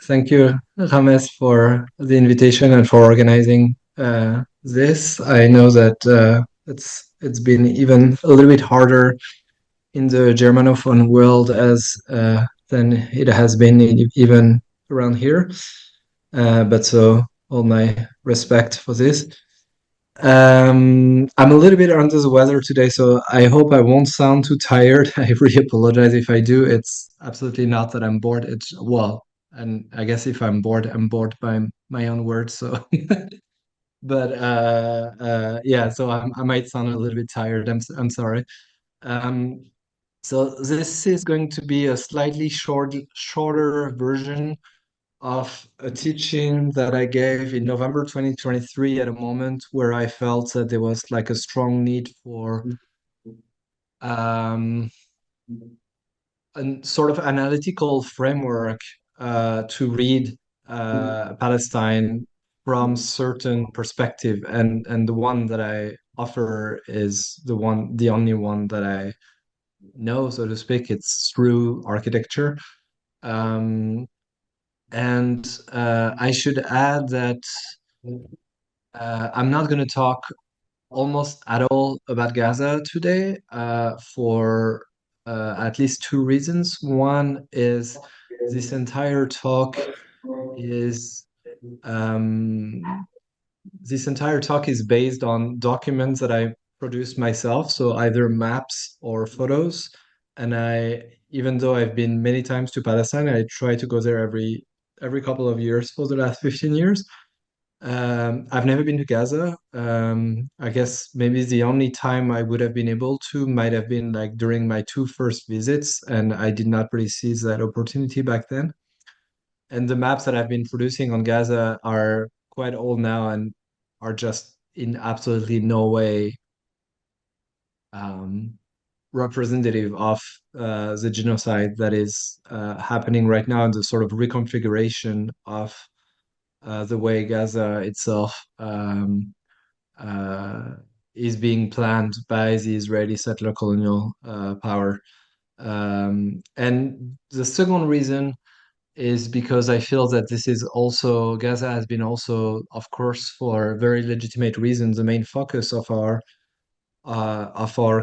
Thank you, Rames, for the invitation and for organizing this. I know that it's been even a little bit harder in the Germanophone world as than it has been even around here. But so all my respect for this. I'm a little bit under the weather today, so I hope I won't sound too tired. I really apologize if I do. It's absolutely not that I'm bored. It's well, and I guess if I'm bored by my own words. So, but yeah, so I might sound a little bit tired. I'm sorry. Um, so this is going to be a slightly shorter version of a teaching that I gave in November 2023 at a moment where I felt that there was like a strong need for um, a sort of analytical framework to read Palestine from certain perspective, and the one that I offer is the only one that I know, so to speak. It's through architecture. Um, and I should add that I'm not going to talk almost at all about Gaza today for at least two reasons. One is this entire talk is um, this entire talk is based on documents that I produced myself, so either maps or photos. And even though I've been many times to Palestine, I try to go there every couple of years for the last 15 years. I've never been to Gaza. I guess maybe the only time I would have been able to might have been like during my two first visits, and I did not really seize that opportunity back then. And the maps that I've been producing on Gaza are quite old now and are just in absolutely no way um, representative of the genocide that is happening right now and the sort of reconfiguration of the way Gaza itself uh, is being planned by the Israeli settler colonial power. And the second reason is because I feel that this is also, Gaza has been also, of course, for very legitimate reasons, the main focus of our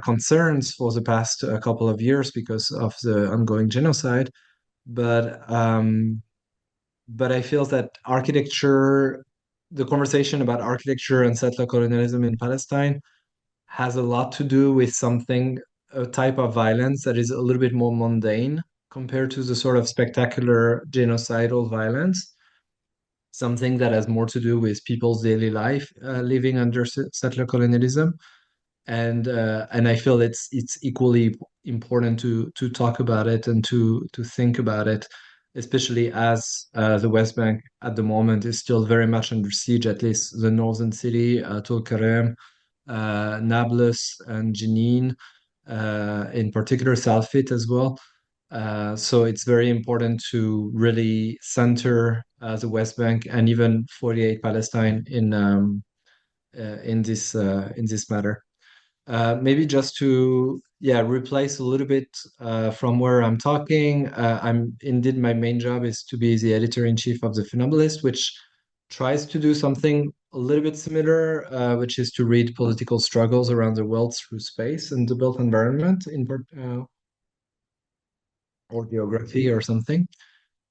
concerns for the past couple of years because of the ongoing genocide. But but I feel that architecture, the conversation about architecture and settler colonialism in Palestine has a lot to do with something, a type of violence that is a little bit more mundane compared to the sort of spectacular genocidal violence, something that has more to do with people's daily life living under settler colonialism. And I feel it's equally important to talk about it and to think about it, especially as the West Bank at the moment is still very much under siege. At least the northern city, Tulkarem, Nablus, and Jenin, in particular, Salfit as well. So it's very important to really center the West Bank and even 48 Palestine in this matter. Maybe just to replace a little bit from where I'm talking. I'm indeed my main job is to be the editor-in-chief of the Funambulist, which tries to do something a little bit similar, which is to read political struggles around the world through space and the built environment or geography or something.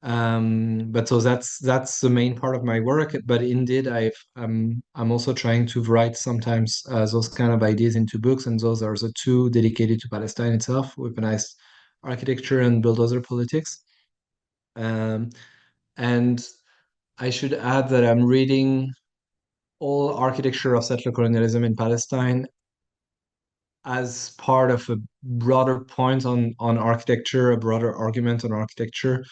But so that's the main part of my work. But indeed, I'm also trying to write sometimes those kind of ideas into books, and those are the two dedicated to Palestine itself, weaponized architecture and bulldozer politics. Um, and I should add that I'm reading all architecture of settler colonialism in Palestine as part of a broader point on architecture, a broader argument on architecture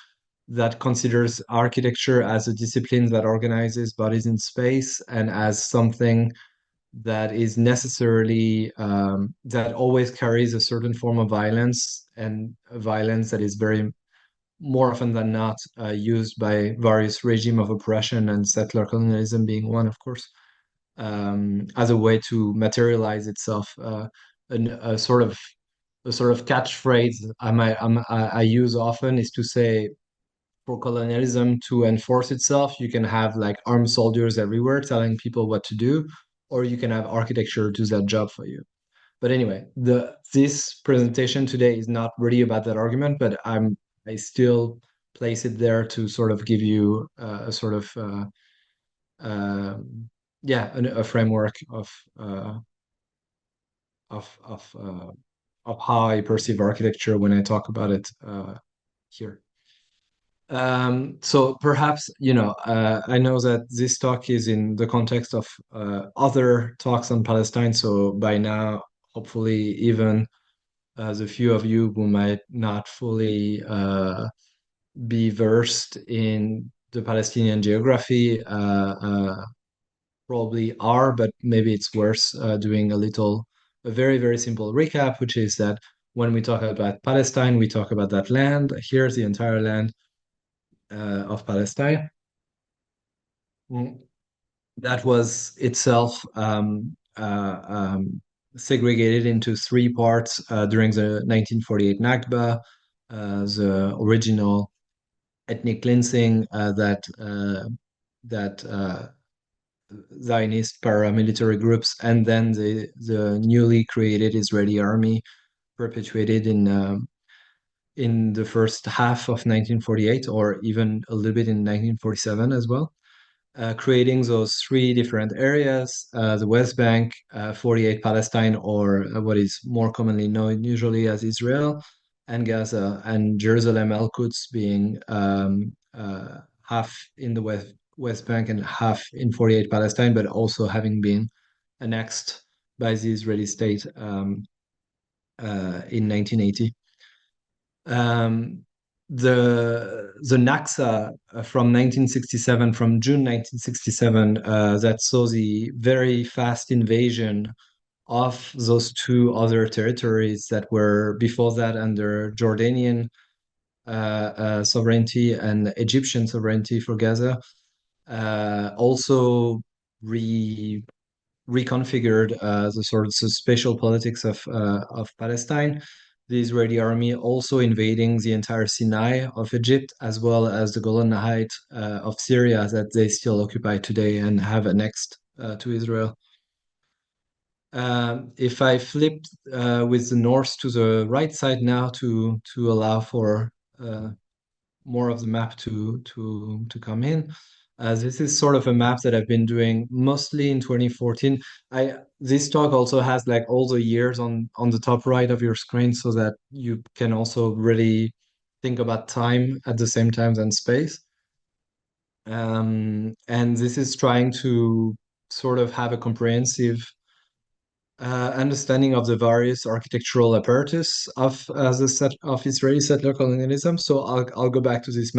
that considers architecture as a discipline that organizes bodies in space and as something that is necessarily that always carries a certain form of violence, and a violence that is very more often than not used by various regime of oppression, and settler colonialism being one, of course, as a way to materialize itself. A sort of catchphrase I use often is to say for colonialism to enforce itself, you can have like armed soldiers everywhere telling people what to do, or you can have architecture do that job for you. But anyway, the this presentation today is not really about that argument, but I still place it there to sort of give you a sort of yeah, a framework uh, of of uh, of how I perceive architecture when I talk about it here. So perhaps, I know that this talk is in the context of other talks on Palestine. So by now, hopefully, even the few of you who might not fully be versed in the Palestinian geography probably are, but maybe it's worth doing a very, very simple recap, which is that when we talk about Palestine, we talk about that land. Here's the entire land of Palestine. Mm. That was itself segregated into three parts during the 1948 Nakba, the original ethnic cleansing that Zionist paramilitary groups, and then the newly created Israeli army perpetuated in the first half of 1948, or even a little bit in 1947 as well, creating those three different areas: the West Bank, 48 Palestine, or what is more commonly known usually as Israel, and Gaza, and Jerusalem Al-Quds being half in the West Bank and half in 48 Palestine, but also having been annexed by the Israeli state in 1980. Um, the Naksa from 1967, from June 1967, that saw the very fast invasion of those two other territories that were before that under Jordanian sovereignty and Egyptian sovereignty for Gaza, also re reconfigured the sort of spatial politics of Palestine. The Israeli army also invading the entire Sinai of Egypt, as well as the Golan Heights of Syria that they still occupy today and have annexed to Israel. If I flip with the north to the right side now to allow for more of the map to come in. This is sort of a map that I've been doing mostly in 2014. I This talk also has like all the years on the top right of your screen so that you can also really think about time at the same time than space. And this is trying to sort of have a comprehensive understanding of the various architectural apparatus of the set of Israeli settler colonialism. So I'll go back to this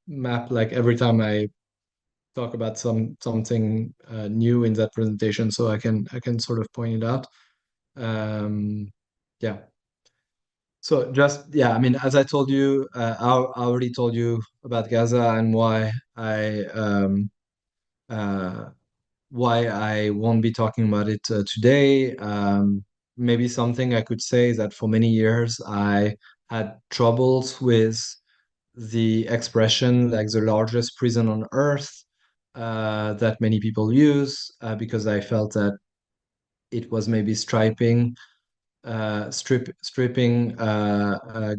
map like every time I talk about something new in that presentation, so I can sort of point it out. Yeah. So just yeah, I mean, as I told you, I already told you about Gaza and uh, why I won't be talking about it today. Maybe something I could say is that for many years I had troubles with the expression like the largest prison on earth that many people use because I felt that it was maybe stripping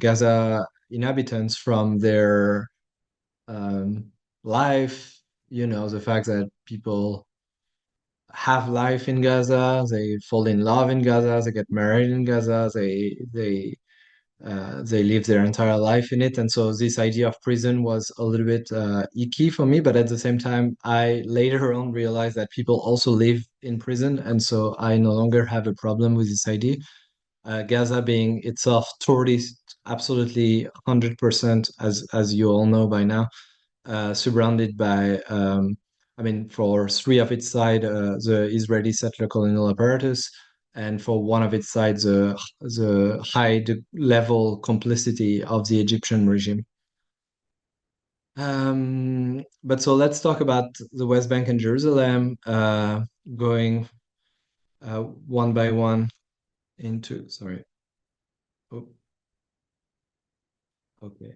Gaza inhabitants from their um, life. The fact that people have life in Gaza, they fall in love in Gaza, they get married in Gaza, they live their entire life in it. And so this idea of prison was a little bit icky for me, but at the same time, I later on realized that people also live in prison, and so I no longer have a problem with this idea. Gaza being itself totally, absolutely 100%, as you all know by now, surrounded by, I mean, for three of its side, the Israeli settler colonial apparatus, and for one of its sides, the high level complicity of the Egyptian regime. But so let's talk about the West Bank and Jerusalem, going one by one into, sorry. Oh, okay.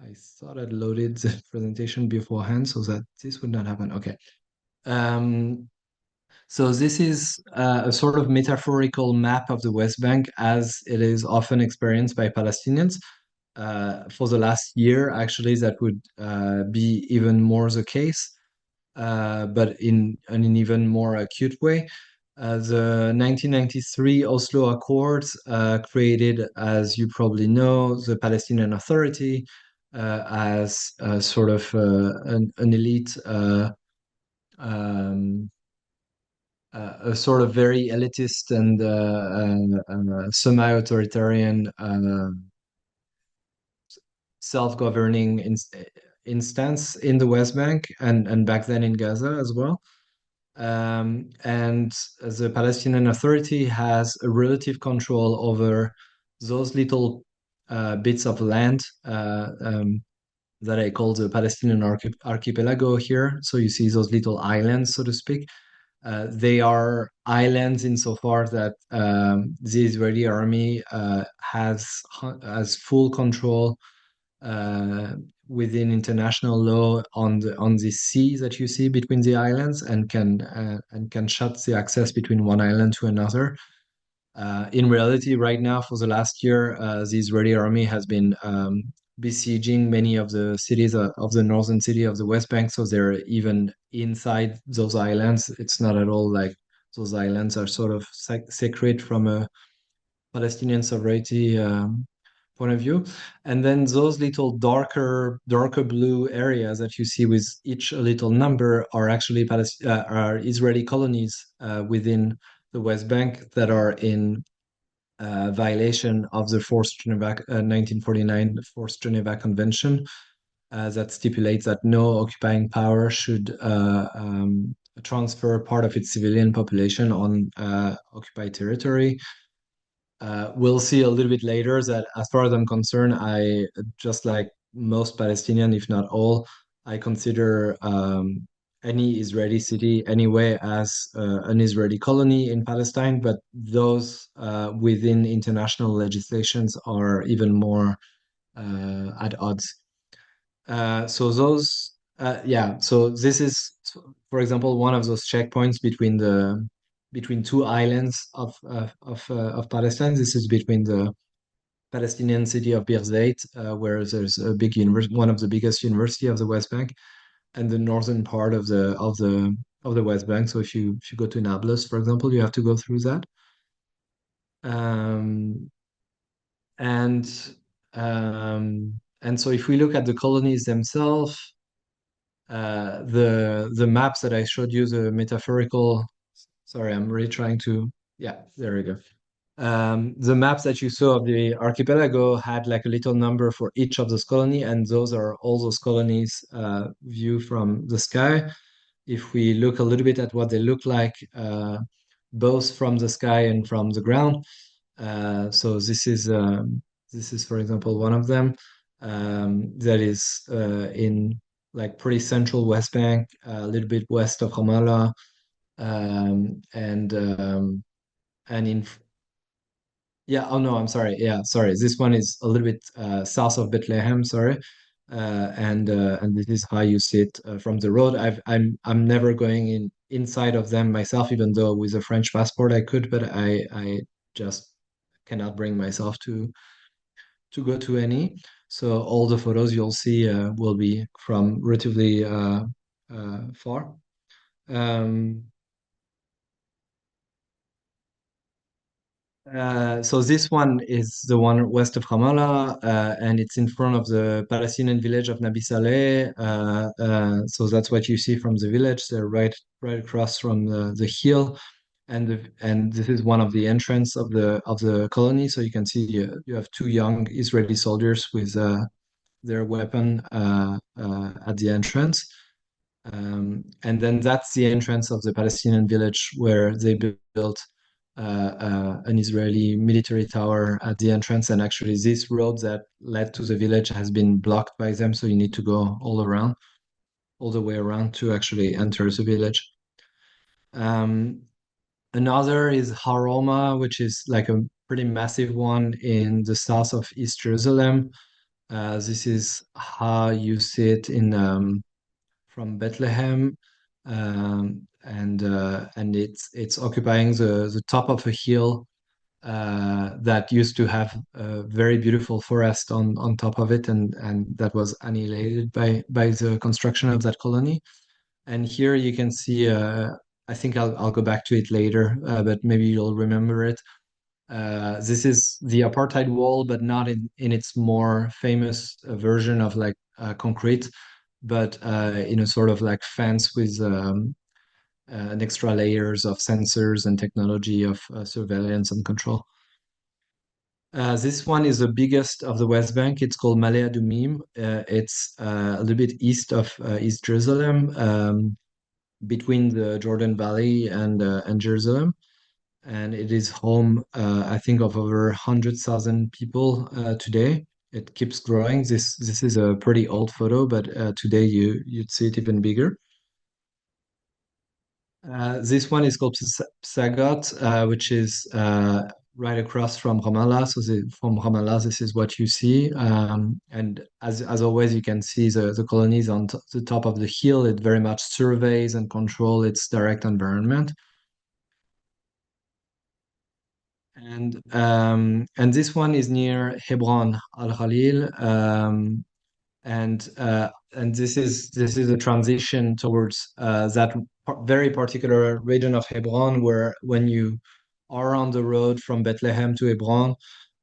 I thought I'd loaded the presentation beforehand so that this would not happen. Okay. Um, so this is a sort of metaphorical map of the West Bank as it is often experienced by Palestinians. For the last year, actually, that would be even more the case, but in an even more acute way. The 1993 Oslo Accords created, as you probably know, the Palestinian Authority as sort of an elite, um, a sort of very elitist and semi-authoritarian self-governing instance in the West Bank and back then in Gaza as well. And the Palestinian Authority has a relative control over those little bits of land that I call the Palestinian archipelago here. So you see those little islands, so to speak. They are islands insofar that the Israeli army has full control uh, within international law on the sea that you see between the islands and can shut the access between one island to another. In reality, right now, for the last year, the Israeli army has been besieging many of the cities of the northern city of the West Bank, so they're even inside those islands. It's not at all like those islands are sort of sacred from a Palestinian sovereignty point of view. And then those little darker blue areas that you see with each a little number are actually are Israeli colonies within the West Bank that are in violation of the 1949 Fourth Geneva Convention that stipulates that no occupying power should transfer part of its civilian population on occupied territory. We'll see a little bit later that, as far as I'm concerned, I just like most Palestinian, if not all, I consider any Israeli city anyway as an Israeli colony in Palestine, but those within international legislations are even more at odds. So this is, for example, one of those checkpoints between two islands of Palestine. This is between the Palestinian city of Birzeit, where there's a big university, one of the biggest university of the West Bank, and the northern part of the West Bank. So if you go to Nablus, for example, you have to go through that. Um, and and so if we look at the colonies themselves, the maps that I showed you, the metaphorical. Sorry, I'm really trying to. Yeah, there we go. The maps that you saw of the archipelago had like a little number for each of those colony, and those are all those colonies view from the sky. If we look a little bit at what they look like, both from the sky and from the ground. So this is, for example, one of them that is in like pretty central West Bank, a little bit west of Ramallah, um, and um, and in yeah, oh no, I'm sorry. Yeah, sorry. This one is a little bit south of Bethlehem, sorry. And this is how you see it from the road. I'm never going inside of them myself, even though with a French passport I could, but I just cannot bring myself to go to any. So all the photos you'll see will be from relatively far. Um, so this one is the one west of Ramallah, and it's in front of the Palestinian village of Nabi Saleh. So that's what you see from the village. They're right across from the hill, and this is one of the entrance of the colony. So you can see you have two young Israeli soldiers with their weapon at the entrance. And then that's the entrance of the Palestinian village where they built an Israeli military tower at the entrance. And actually, this road that led to the village has been blocked by them. So you need to go all the way around to actually enter the village. Um, Another is Haroma, which is like a pretty massive one in the south of East Jerusalem. This is how you see it in from Bethlehem, and it's occupying the top of a hill that used to have a very beautiful forest on top of it, and that was annihilated by the construction of that colony. And here you can see, I think I'll go back to it later, but maybe you'll remember it. This is the apartheid wall, but not in its more famous version of like concrete, but in a sort of like fence with an extra layers of sensors and technology of surveillance and control. This one is the biggest of the West Bank. It's called Malea Dumim. It's a little bit east of East Jerusalem, between the Jordan Valley and Jerusalem. And it is home, I think, of over 100,000 people today. It keeps growing. This is a pretty old photo, but today you'd see it even bigger. This one is called Psagot, which is right across from Ramallah. So from Ramallah, this is what you see. And as always, you can see the colonies on the top of the hill. It very much surveys and control its direct environment. And this one is near Hebron Al Khalil, and this is a transition towards that very particular region of Hebron, where when you are on the road from Bethlehem to Hebron,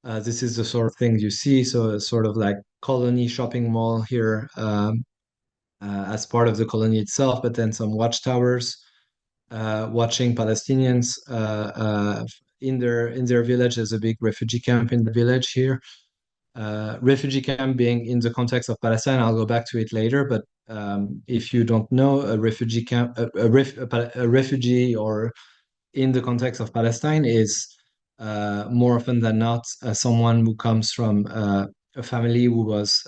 this is the sort of things you see. So a sort of like colony shopping mall here, as part of the colony itself, but then some watchtowers watching Palestinians in their village. There's a big refugee camp in the village here. Refugee camp being in the context of Palestine, I'll go back to it later. But if you don't know, a refugee camp, a refugee, or in the context of Palestine, is more often than not someone who comes from a family who was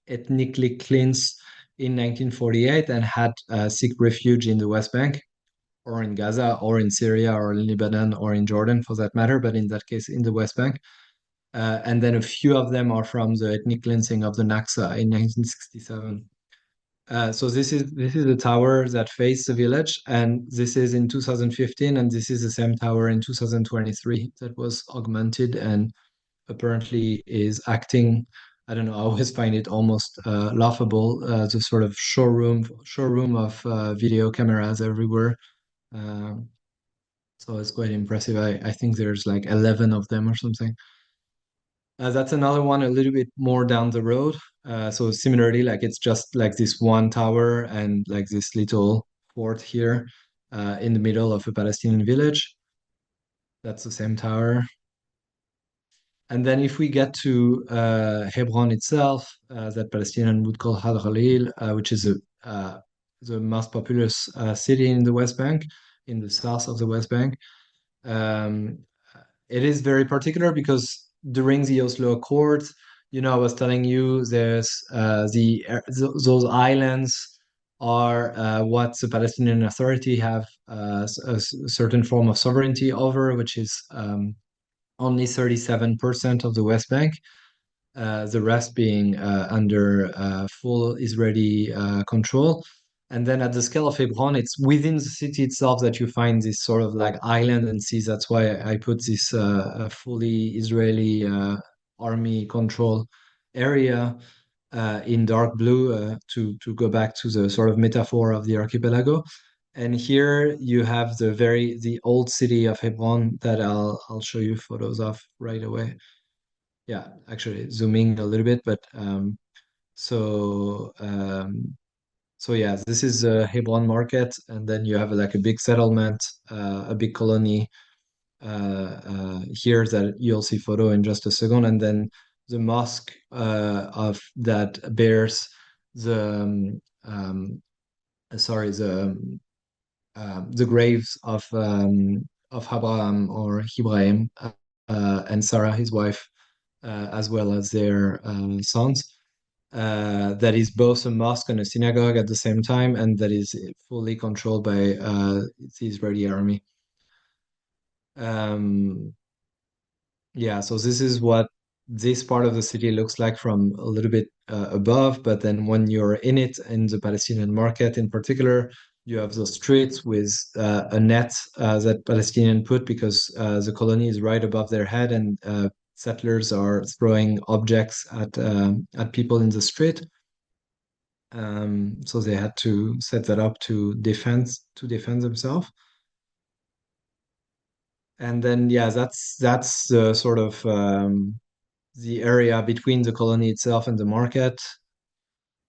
ethnically cleansed in 1948 and had seek refuge in the West Bank, or in Gaza, or in Syria, or in Lebanon, or in Jordan for that matter, but in that case in the West Bank. And then a few of them are from the ethnic cleansing of the Nakba in 1967. So this is the tower that faced the village, and this is in 2015, and this is the same tower in 2023 that was augmented and apparently is acting. I don't know. I always find it almost laughable. The sort of showroom of video cameras everywhere. Um, so it's quite impressive. I think there's like 11 of them or something. That's another one a little bit more down the road. So similarly, like it's just like this one tower and like this little fort here in the middle of a Palestinian village. That's the same tower. And then if we get to Hebron itself, that Palestinian would call Had Khalil, which is the most populous city in the West Bank, in the south of the West Bank. Um, it is very particular because during the Oslo Accords, I was telling you there's those islands are what the Palestinian Authority have a certain form of sovereignty over, which is only 37% of the West Bank, the rest being under full Israeli control. And then at the scale of Hebron, it's within the city itself that you find this sort of like island and seas. That's why I put this fully Israeli army control area in dark blue to go back to the sort of metaphor of the archipelago. And here you have the old city of Hebron that I'll show you photos of right away. Yeah, actually zooming a little bit, but so so yeah, this is a Hebron market, and then you have like a big settlement, a big colony here that you'll see photo in just a second, and then the mosque of that bears the graves of Abraham or Ibrahim and Sarah, his wife, as well as their sons. That is both a mosque and a synagogue at the same time, and that is fully controlled by the Israeli army. Um, yeah, so this is what this part of the city looks like from a little bit above, but then when you're in it, in the Palestinian market in particular, you have those streets with a net that Palestinian put because the colony is right above their head, and settlers are throwing objects at people in the street. So they had to set that up to defend themselves. And then yeah, that's the sort of the area between the colony itself and the market,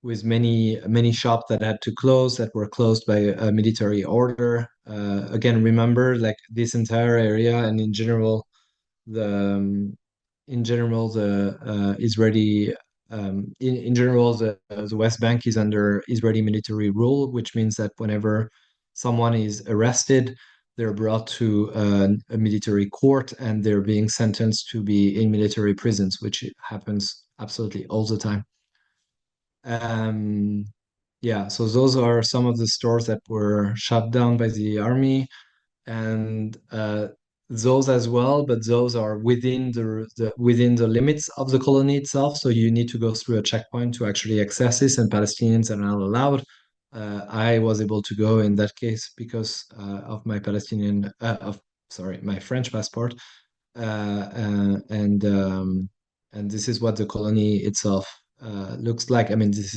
with many shops that had to close, that were closed by a military order. Again, remember, like this entire area, and the in general the Israeli in general the West Bank is under Israeli military rule, which means that whenever someone is arrested, they're brought to a military court and they're being sentenced to be in military prisons, which happens absolutely all the time. Um, yeah, so those are some of the stores that were shut down by the army, and those as well, but those are within the limits of the colony itself. So you need to go through a checkpoint to actually access this, and Palestinians are not allowed. I was able to go in that case because of my my French passport, and this is what the colony itself looks like. I mean, this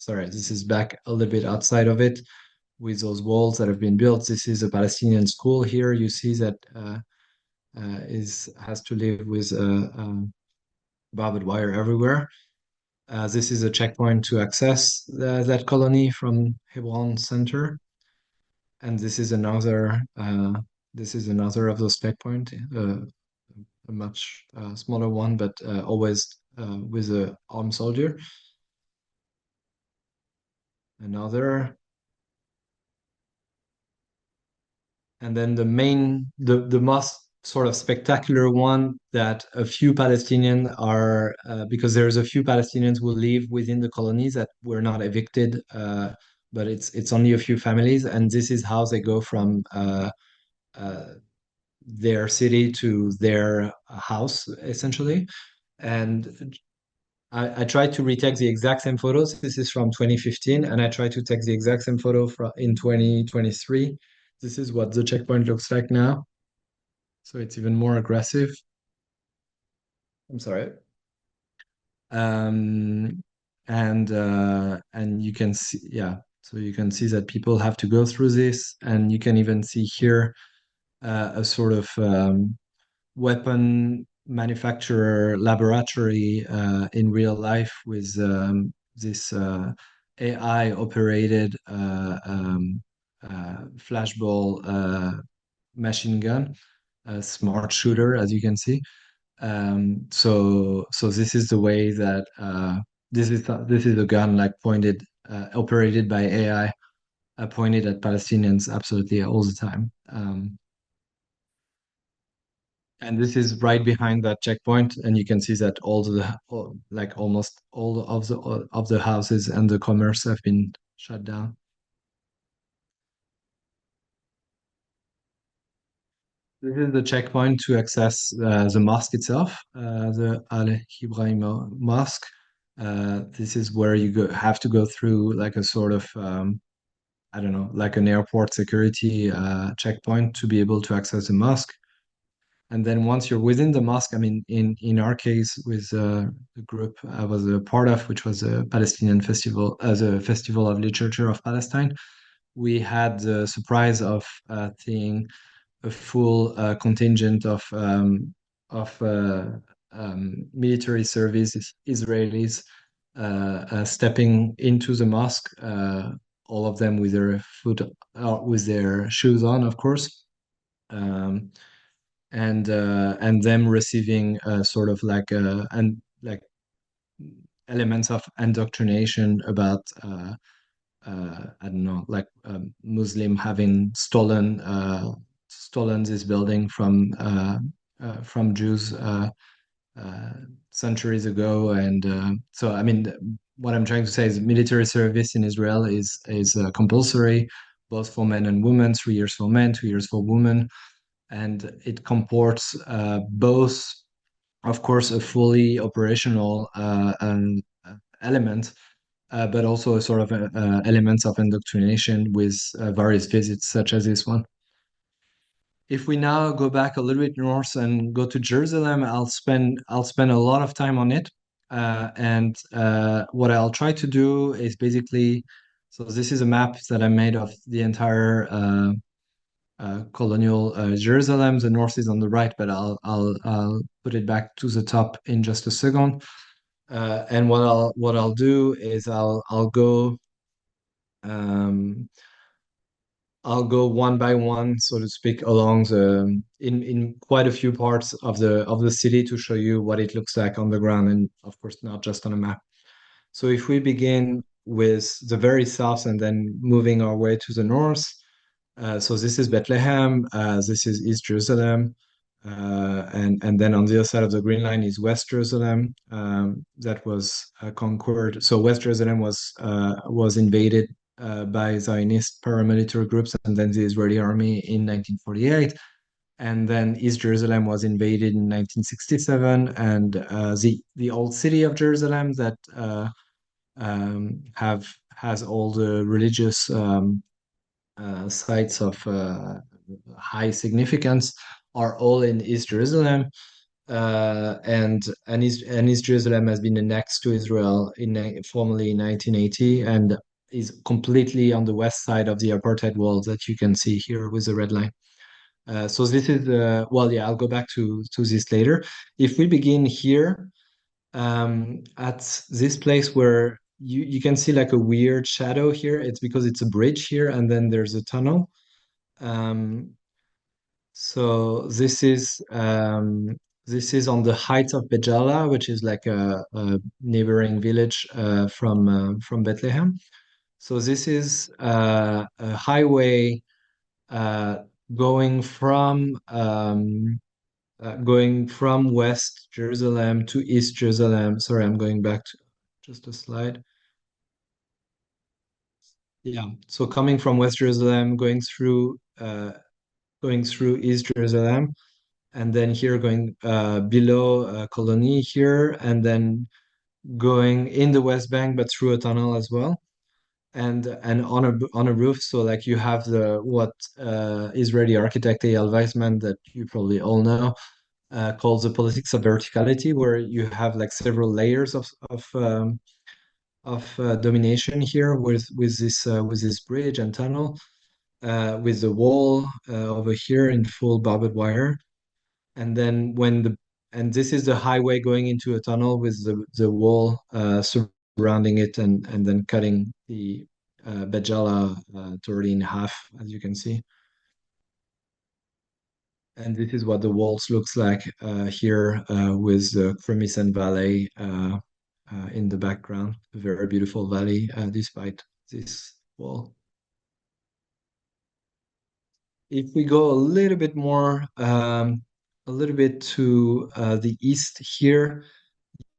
is back a little bit outside of it with those walls that have been built. This is a Palestinian school here. You see that is has to live with barbed wire everywhere. This is a checkpoint to access that colony from Hebron Center, and this is another of those checkpoints, a much smaller one, but always with a armed soldier. Another. And then the most sort of spectacular one that a few Palestinians are, because there's a few Palestinians who live within the colonies that were not evicted, but it's only a few families, and this is how they go from uh, their city to their house, essentially. And I tried to retake the exact same photos. This is from 2015, and I tried to take the exact same photo in 2023. This is what the checkpoint looks like now. So it's even more aggressive. I'm sorry. Um, and you can see, yeah. So you can see that people have to go through this, and you can even see here a sort of weapon manufacturer laboratory in real life with this AI operated flashball machine gun, a smart shooter, as you can see. So this is the way that this is a gun like pointed operated by AI, pointed at Palestinians absolutely all the time. And this is right behind that checkpoint, and you can see that like almost all of the houses and the commerce have been shut down. This is the checkpoint to access the mosque itself, the Al Ibrahim Mosque. This is where have to go through like a sort of I don't know, like an airport security checkpoint to be able to access the mosque. And then once you're within the mosque, I mean, in our case, with the group I was a part of, which was a Palestinian festival, as a festival of literature of Palestine, we had the surprise of seeing a full contingent of military service Israelis stepping into the mosque, all of them with with their shoes on, of course. Um, and them receiving sort of like and like elements of indoctrination about I don't know, like Muslim having stolen this building from Jews uh, centuries ago. And so I mean, what I'm trying to say is military service in Israel is compulsory, both for men and women, 3 years for men, 2 years for women, and it comports both of course, a fully operational element, but also a sort of elements of indoctrination with various visits such as this one. If we now go back a little bit north and go to Jerusalem, I'll spend a lot of time on it. And what I'll try to do is basically, so this is a map that I made of the entire colonial Jerusalem. The north is on the right, but I'll put it back to the top in just a second. And what I'll do is um, I'll go one by one, so to speak, along the in quite a few parts of the city to show you what it looks like on the ground, and of course not just on a map. So if we begin with the very south and then moving our way to the north, so this is Bethlehem, this is East Jerusalem, and then on the other side of the Green Line is West Jerusalem, that was conquered. So West Jerusalem was invaded by Zionist paramilitary groups and then the Israeli army in 1948. And then East Jerusalem was invaded in 1967, and the old city of Jerusalem that have has all the religious sites of high significance are all in East Jerusalem. And East Jerusalem has been annexed to Israel formally in 1980 and is completely on the west side of the apartheid wall that you can see here with the red line. So this is well, yeah, I'll go back to this later. If we begin here at this place where you can see like a weird shadow here, it's because it's a bridge here, and then there's a tunnel. Um, so this is on the heights of Bejala, which is like a neighboring village from Bethlehem. So this is a highway uh, going from West Jerusalem to East Jerusalem. Sorry, I'm going back to just a slide. Yeah, so coming from West Jerusalem, going through East Jerusalem, and then here going below Colony here, and then going in the West Bank, but through a tunnel as well, and on a roof. So like you have the what Israeli architect Eyal Weizman that you probably all know calls the politics of verticality, where you have like several layers of domination here with this bridge and tunnel, with the wall over here in full barbed wire. And then and this is the highway going into a tunnel with the wall surrounding it, and then cutting the Bejala totally in half, as you can see. And this is what the walls looks like here with the Crimson Valley in the background. A very beautiful valley despite this wall. If we go a little bit to the east here,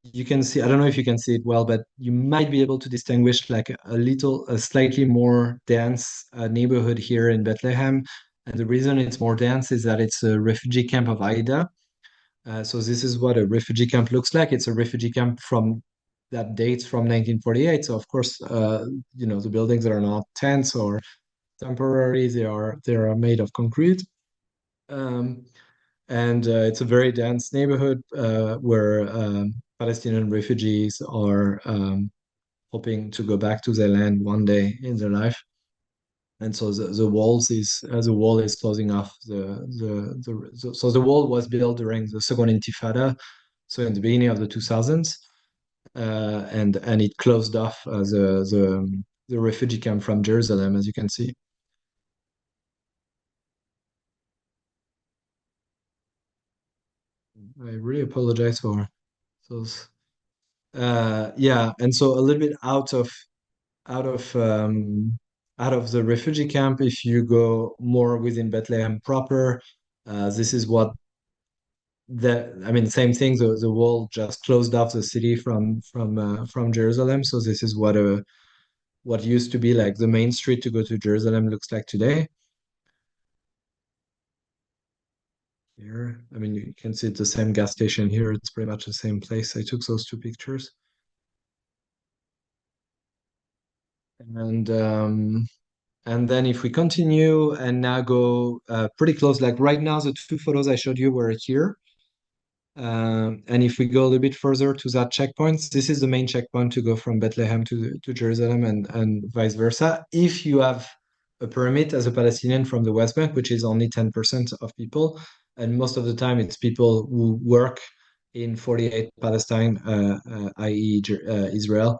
you can see, I don't know if you can see it well, but you might be able to distinguish like a slightly more dense neighborhood here in Bethlehem. And the reason it's more dense is that it's a refugee camp of Aida. So this is what a refugee camp looks like. It's a refugee camp that dates from 1948. So of course, the buildings are not tents or temporary. They are made of concrete. Um, and it's a very dense neighborhood where Palestinian refugees are hoping to go back to their land one day in their life. And so the wall is closing off so the wall was built during the Second Intifada, so in the beginning of the 2000s, and it closed off the refugee camp from Jerusalem, as you can see. I really apologize for those. Yeah, and so a little bit out of the refugee camp, if you go more within Bethlehem proper, this is what I mean, same thing. The wall just closed off the city from Jerusalem. So this is what used to be like the main street to go to Jerusalem looks like today. here. I mean, you can see the same gas station here. It's pretty much the same place. I took those two pictures. And and then if we continue and now go pretty close, like right now, the two photos I showed you were here. And if we go a little bit further to that checkpoint, this is the main checkpoint to go from Bethlehem to Jerusalem and vice versa. If you have a permit as a Palestinian from the West Bank, which is only 10% of people, and most of the time it's people who work in 48 Palestine, i.e., Israel.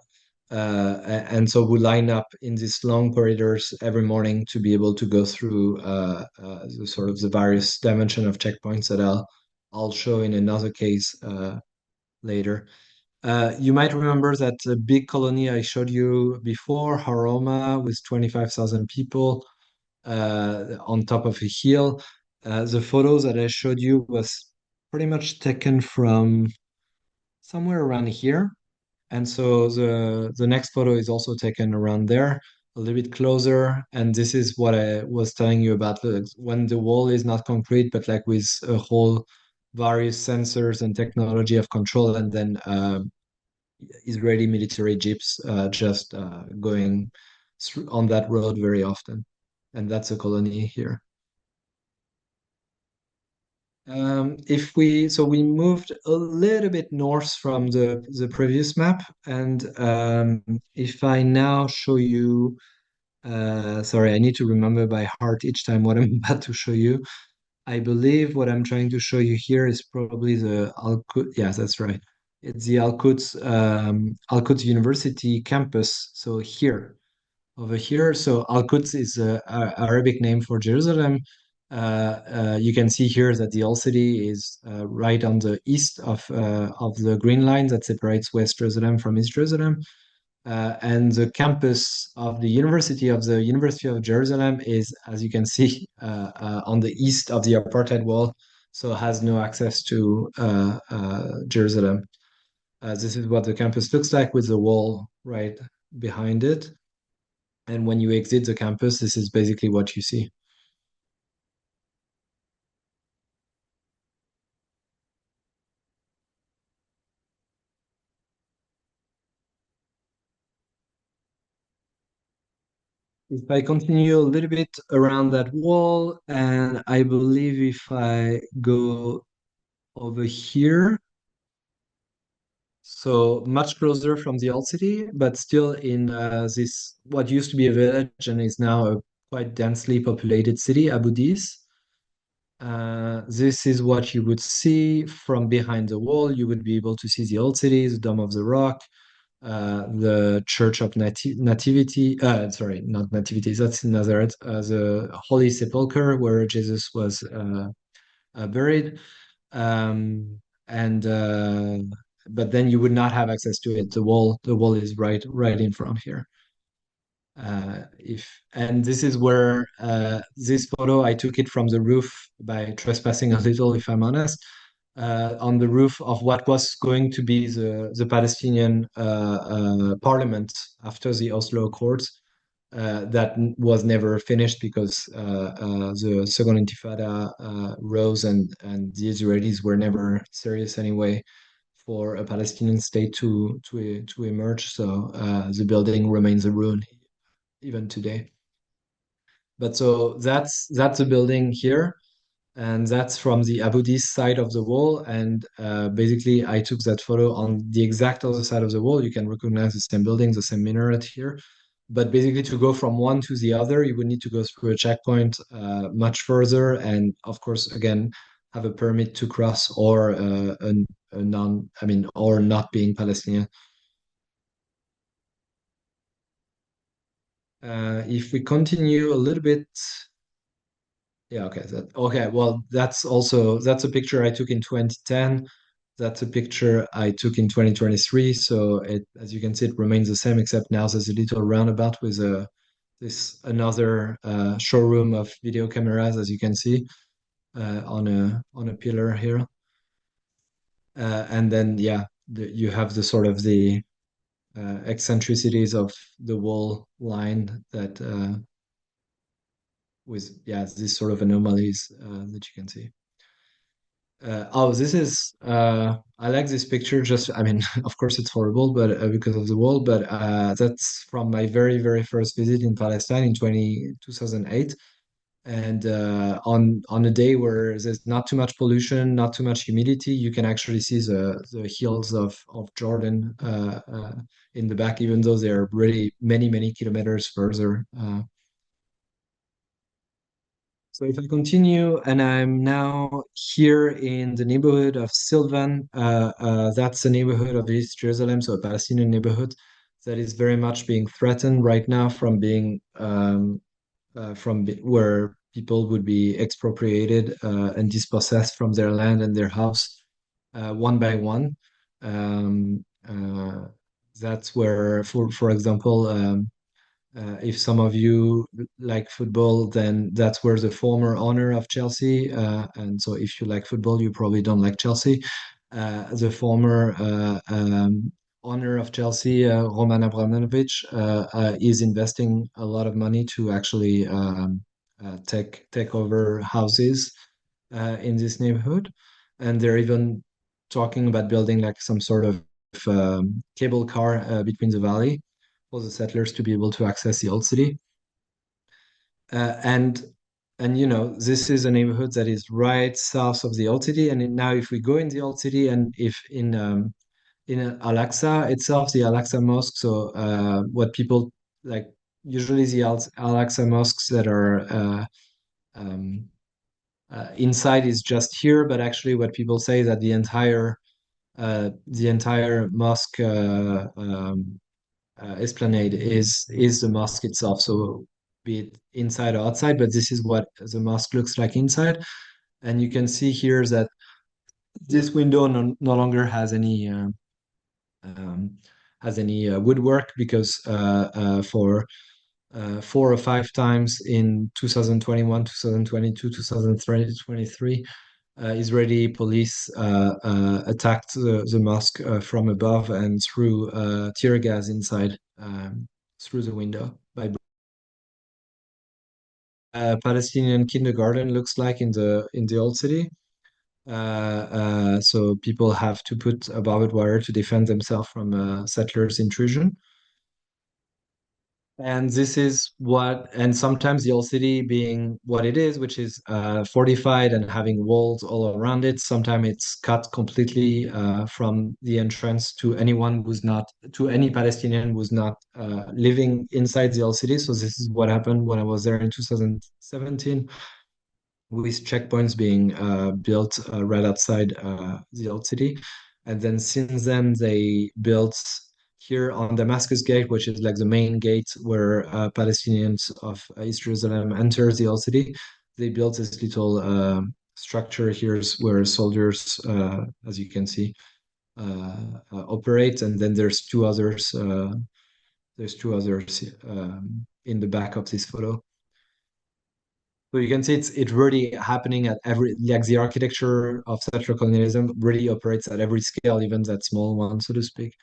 And so we line up in these long corridors every morning to be able to go through the sort of the various dimension of checkpoints that I'll show in another case later. You might remember that big colony I showed you before, Haroma, with 25,000 people on top of a hill. The photos that I showed you was pretty much taken from somewhere around here. And so the next photo is also taken around there, a little bit closer. And this is what I was telling you about when the wall is not concrete, but like with a whole various sensors and technology of control, and then Israeli military jeeps just going on that road very often. And that's a colony here. If we so we moved a little bit north from the previous map, and if I now show you, sorry, I need to remember by heart each time what I'm about to show you. I believe what I'm trying to show you here is probably the Al-Quds. Yeah, that's right. It's the Al-Quds University campus. So here, over here. So Al-Quds is a Arabic name for Jerusalem. You can see here that the old city is right on the east of the green line that separates West Jerusalem from East Jerusalem. And the campus of the University of Jerusalem is, as you can see, on the east of the apartheid wall, so has no access to Jerusalem. This is what the campus looks like with the wall right behind it. And when you exit the campus, this is basically what you see. If I continue a little bit around that wall, and I believe if I go over here, so much closer from the old city, but still in this what used to be a village and is now a quite densely populated city, Abu Dis. This is what you would see from behind the wall. You would be able to see the old city, the Dome of the Rock, the Church of Nativity, sorry, not Nativity, that's in Nazareth, the Holy Sepulchre where Jesus was buried. And but then you would not have access to it. The wall is right in front here. If and this is where this photo I took it from the roof by trespassing a little, if I'm honest, on the roof of what was going to be the Palestinian parliament after the Oslo Accords. That was never finished because the Second Intifada rose and the Israelis were never serious anyway for a Palestinian state to emerge. So the building remains a ruin even today. But so that's a building here, and that's from the Abu Dis side of the wall. And basically, I took that photo on the exact other side of the wall. You can recognize the same building, the same minaret here. But basically, to go from one to the other, you would need to go through a checkpoint much further, and of course, again, have a permit to cross or a non, I mean, or not being Palestinian. If we continue a little bit, yeah, okay. Okay, well, that's a picture I took in 2010. That's a picture I took in 2023. So it, as you can see, it remains the same, except now there's a little roundabout with a this another showroom of video cameras, as you can see, on a pillar here. And then yeah, you have the sort of the eccentricities of the wall line that with yeah, these sort of anomalies that you can see. This is I like this picture. Just, I mean, of course it's horrible, but because of the wall. But that's from my very, very first visit in Palestine in 2008. And on a day where there's not too much pollution, not too much humidity, you can actually see the hills of Jordan in the back, even though they're really many, many kilometers further. So if I continue, and I'm now here in the neighborhood of Sylvan, that's a neighborhood of East Jerusalem, so a Palestinian neighborhood that is very much being threatened right now from being where people would be expropriated and dispossessed from their land and their house one by one. Um, uh, that's where, for example, if some of you like football, then that's where the former owner of Chelsea, and so if you like football, you probably don't like Chelsea. The former owner of Chelsea, Roman Abramovich, is investing a lot of money to actually take over houses in this neighborhood, and they're even talking about building like some sort of cable car between the valley for the settlers to be able to access the old city. Uh, and this is a neighborhood that is right south of the old city. And now, if we go in the old city, and if in Al-Aqsa itself, the Al-Aqsa mosque. So what people like usually the Al-Aqsa mosques that are um, inside is just here, but actually, what people say that the entire mosque esplanade is the mosque itself. So be it inside or outside, but this is what the mosque looks like inside. And you can see here that this window no longer um, has any woodwork because for 4 or 5 times in 2021, 2022, 2023, Israeli police attacked the mosque from above and threw tear gas inside through the window. Palestinian kindergarten looks like in the old city. So people have to put a barbed wire to defend themselves from settlers' intrusion. And this is and sometimes the old city being what it is, which is fortified and having walls all around it. Sometimes it's cut completely from the entrance to any Palestinian who's not living inside the old city. So this is what happened when I was there in 2017, with checkpoints being built right outside the old city. And then since then, they built here on Damascus Gate, which is like the main gate where Palestinians of East Jerusalem enter the old city. They built this little structure here where soldiers, as you can see, operate. And then there's two others. In the back of this photo. So you can see it's really happening at every, like the architecture of settler colonialism really operates at every scale, even that small one, so to speak.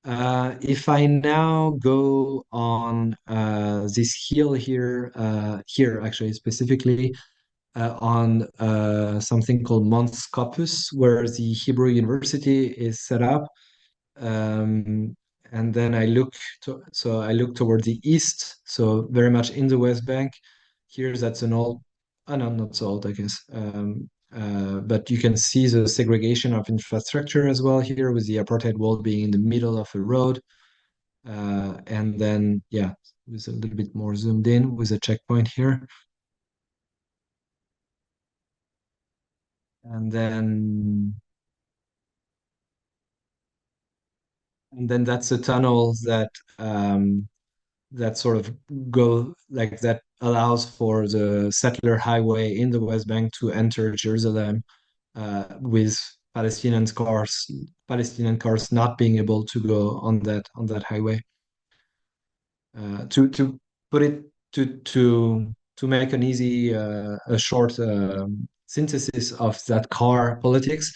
If I now go on this hill here actually specifically on something called Mount Scopus, where the Hebrew University is set up. Um, and then I look toward the east, so very much in the West Bank. Here, that's an old, oh no, not so old, I guess. But you can see the segregation of infrastructure as well here, with the apartheid wall being in the middle of a road. And then, yeah, with a little bit more zoomed in with a checkpoint here. And then that's a tunnel that sort of go like that allows for the settler highway in the West Bank to enter Jerusalem with Palestinian cars not being able to go on that highway. To put it to make an easy a short synthesis of that car politics.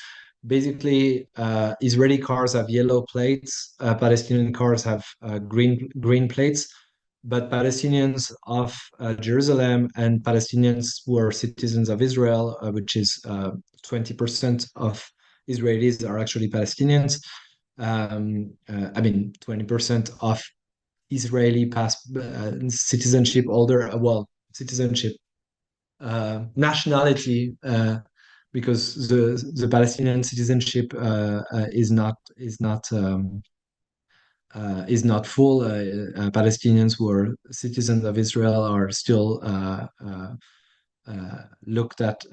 Basically, Israeli cars have yellow plates, Palestinian cars have green plates, but Palestinians of Jerusalem and Palestinians who are citizens of Israel, which is 20% of Israelis are actually Palestinians. I mean, 20% of Israeli citizenship holder, well, citizenship, nationality, because the Palestinian citizenship is not full. Palestinians who are citizens of Israel are still looked at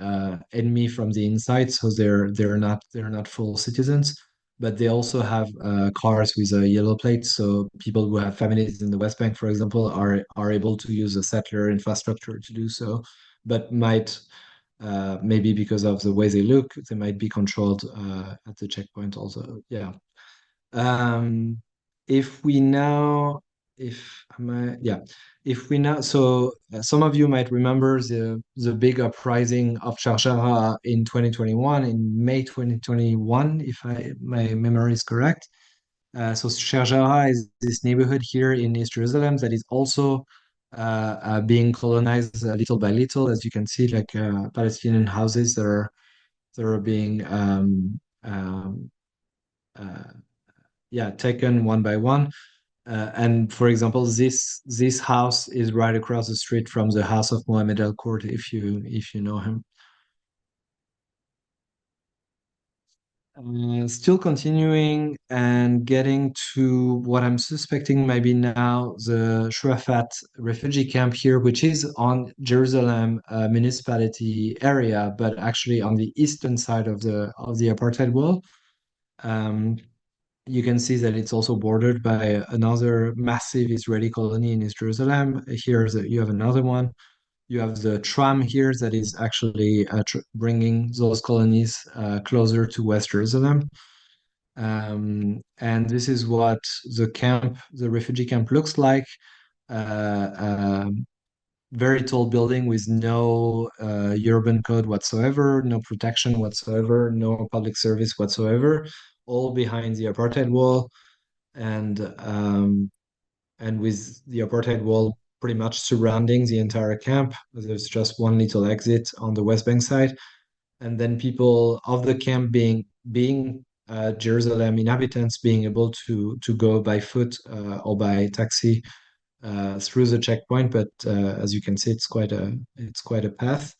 enemy from the inside, so they're not full citizens. But they also have cars with a yellow plate, so people who have families in the West Bank, for example, are able to use a settler infrastructure to do so, but might maybe because of the way they look, they might be controlled at the checkpoint also. Yeah. Um, if we now, if am I, yeah, if we now, so some of you might remember the big uprising of Sharjah in 2021, in May 2021, if my memory is correct. So Sharjah is this neighborhood here in East Jerusalem that is also being colonized little by little, as you can see, like Palestinian houses that are being uh, yeah, taken one by one. And for example, this house is right across the street from the house of Mohammed Al Kurd, if you know him. Still continuing and getting to what I'm suspecting might be now the Shuafat refugee camp here, which is on Jerusalem municipality area, but actually on the eastern side of the apartheid wall. Um, you can see that it's also bordered by another massive Israeli colony in East Jerusalem. Here you have another one. You have the tram here that is actually bringing those colonies closer to West Jerusalem. And this is what the refugee camp looks like. Uh, um, Very tall building with no urban code whatsoever, no protection whatsoever, no public service whatsoever, all behind the apartheid wall, and and with the apartheid wall pretty much surrounding the entire camp. There's just one little exit on the West Bank side, and then people of the camp being Jerusalem inhabitants being able to go by foot or by taxi through the checkpoint. But as you can see, it's quite a path.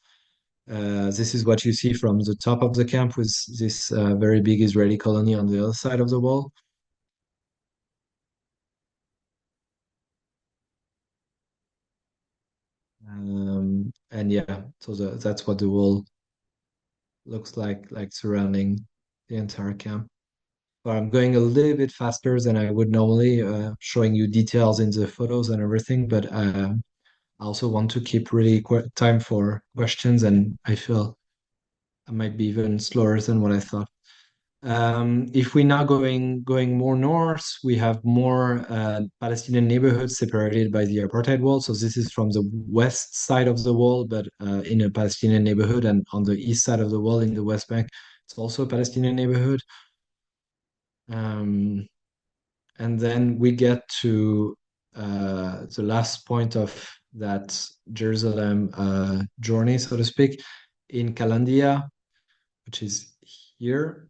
This is what you see from the top of the camp with this very big Israeli colony on the other side of the wall. And yeah, so that's what the wall looks like surrounding the entire camp. But I'm going a little bit faster than I would normally, showing you details in the photos and everything. But I also want to keep really time for questions, and I feel I might be even slower than what I thought. If we now going more north, we have more Palestinian neighborhoods separated by the apartheid wall. So this is from the west side of the wall, but in a Palestinian neighborhood, and on the east side of the wall in the West Bank, it's also a Palestinian neighborhood. Um, and then we get to the last point of that Jerusalem journey, so to speak, in Kalandia, which is here.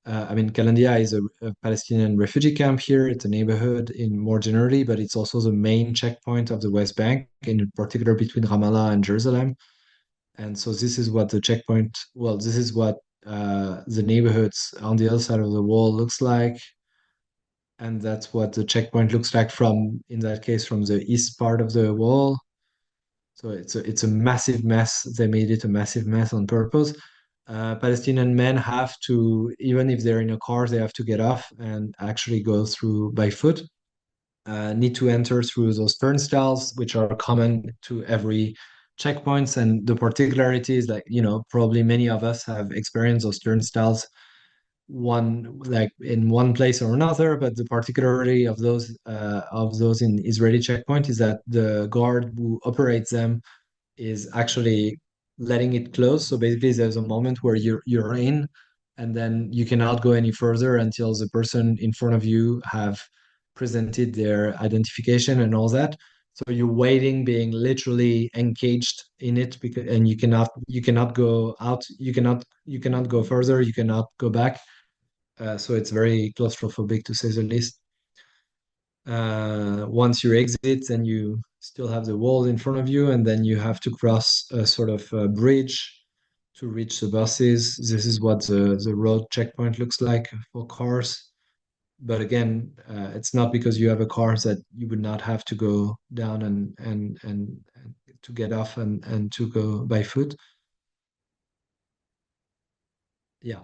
I mean, Kalandia is a Palestinian refugee camp here. It's a neighborhood in more generally, but it's also the main checkpoint of the West Bank, in particular between Ramallah and Jerusalem. And so this is what the checkpoint, well, this is what the neighborhoods on the other side of the wall looks like. And that's what the checkpoint looks like from, in that case, from the east part of the wall. So it's a massive mess. They made it a massive mess on purpose. Palestinian men have to, even if they're in a car, they have to get off and actually go through by foot. Need to enter through those turnstiles, which are common to every checkpoints. And the particularity is that, probably many of us have experienced those turnstiles one like in one place or another, but the particularity of those in Israeli checkpoint is that the guard who operates them is actually letting it close. So basically, there's a moment where you're in, and then you cannot go any further until the person in front of you have presented their identification and all that. So you're waiting, being literally engaged in it, because and you cannot go out, you cannot go further, you cannot go back. So it's very claustrophobic to say the least. Once you exit, then you still have the wall in front of you, and then you have to cross a sort of bridge to reach the buses. This is what the road checkpoint looks like for cars. But again, it's not because you have a car that you would not have to go down and to get off and to go by foot. Yeah.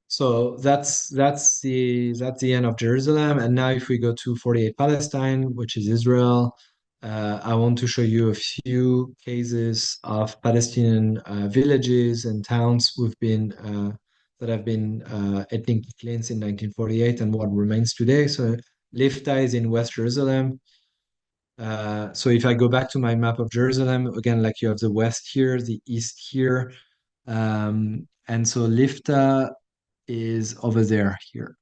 So that's the end of Jerusalem. And now if we go to 48 Palestine, which is Israel, I want to show you a few cases of Palestinian villages and towns that have been ethnically cleansed in 1948 and what remains today. So Lifta is in West Jerusalem. So if I go back to my map of Jerusalem, again, like you have the west here, the east here. And so Lifta is over there here.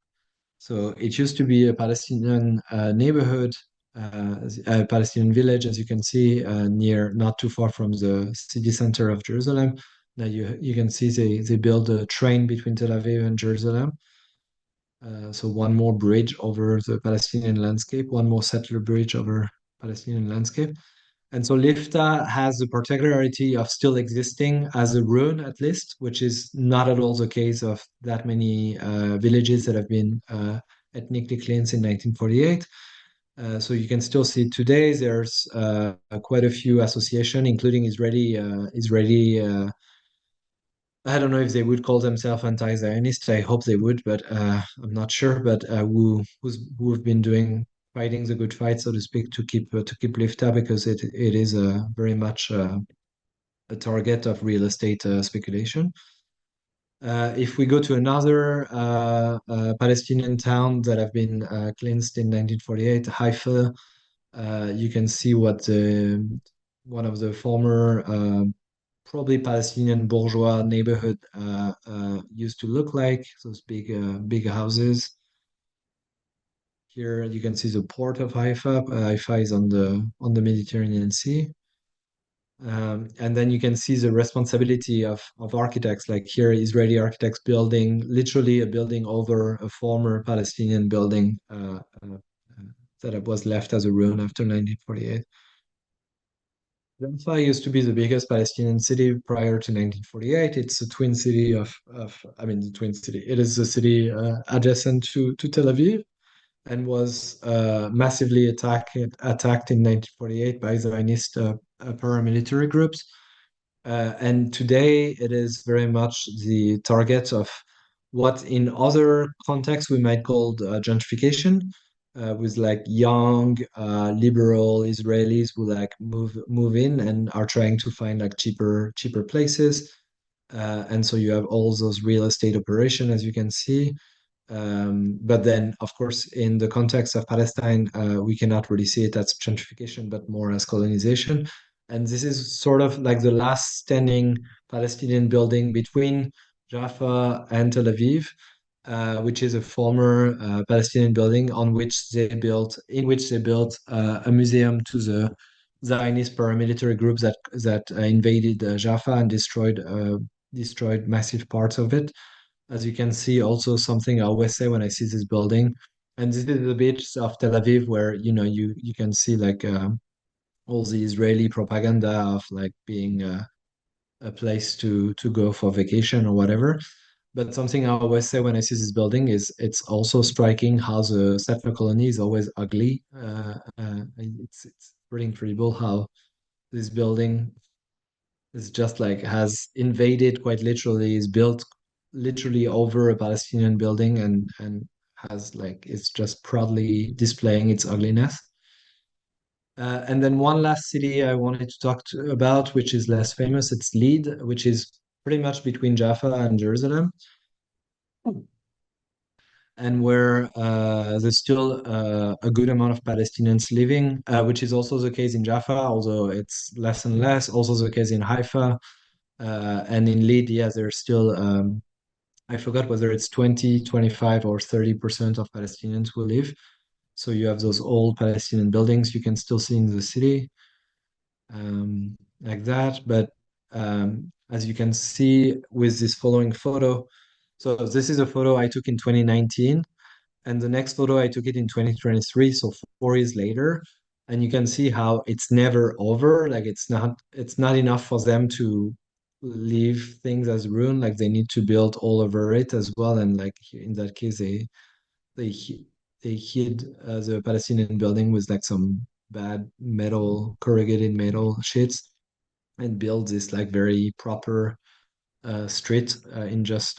So it used to be a Palestinian neighborhood, a Palestinian village, as you can see, not too far from the city center of Jerusalem. Now you can see they built a train between Tel Aviv and Jerusalem. So one more bridge over the Palestinian landscape, one more settler bridge over Palestinian landscape. And so Lifta has the particularity of still existing as a ruin, at least, which is not at all the case of that many villages that have been ethnically cleansed in 1948. So you can still see today there's quite a few associations, including Israeli. I don't know if they would call themselves anti-Zionist. I hope they would, but I'm not sure. But who have been fighting the good fight, so to speak, to keep Lifta because it is very much a target of real estate speculation. If we go to another Palestinian town that have been cleansed in 1948, Haifa, you can see what one of the former probably Palestinian bourgeois neighborhood used to look like. Those big houses. Here you can see the port of Haifa. Haifa is on the Mediterranean Sea. And then you can see the responsibility of architects, like here, Israeli architects building literally a building over a former Palestinian building that was left as a ruin after 1948. Jaffa used to be the biggest Palestinian city prior to 1948. It's a twin city I mean, the twin city. It is a city adjacent to Tel Aviv and was massively attacked in 1948 by Zionist paramilitary groups. And today it is very much the target of what in other contexts we might call gentrification, with like young liberal Israelis who like move in and are trying to find like cheaper places. And so you have all those real estate operation, as you can see. But then, of course, in the context of Palestine, we cannot really see it as gentrification, but more as colonization. And this is sort of like the last standing Palestinian building between Jaffa and Tel Aviv, which is a former Palestinian building in which they built a museum to the Zionist paramilitary groups that invaded Jaffa and destroyed massive parts of it. As you can see, also something I always say when I see this building, and this is the beach of Tel Aviv, where you can see like all the Israeli propaganda of like being a place to go for vacation or whatever. But something I always say when I see this building is it's also striking how the settler colony is always ugly. It's pretty incredible how this building is just like has invaded quite literally, is built literally over a Palestinian building and has like it's just proudly displaying its ugliness. And then one last city I wanted to about, which is less famous, it's Lid, which is pretty much between Jaffa and Jerusalem, and where there's still a good amount of Palestinians living, which is also the case in Jaffa, although it's less and less. Also the case in Haifa, and in Lid, yeah, there's still I forgot whether it's 20, 25, or 30% of Palestinians who live. So you have those old Palestinian buildings you can still see in the city, like that. But as you can see with this following photo, so this is a photo I took in 2019, and the next photo I took it in 2023, so 4 years later. And you can see how it's never over. Like it's not enough for them to leave things as ruined. Like they need to build all over it as well. And like in that case, they they hid the Palestinian building with like some bad metal, corrugated metal sheets, and build this like very proper street in just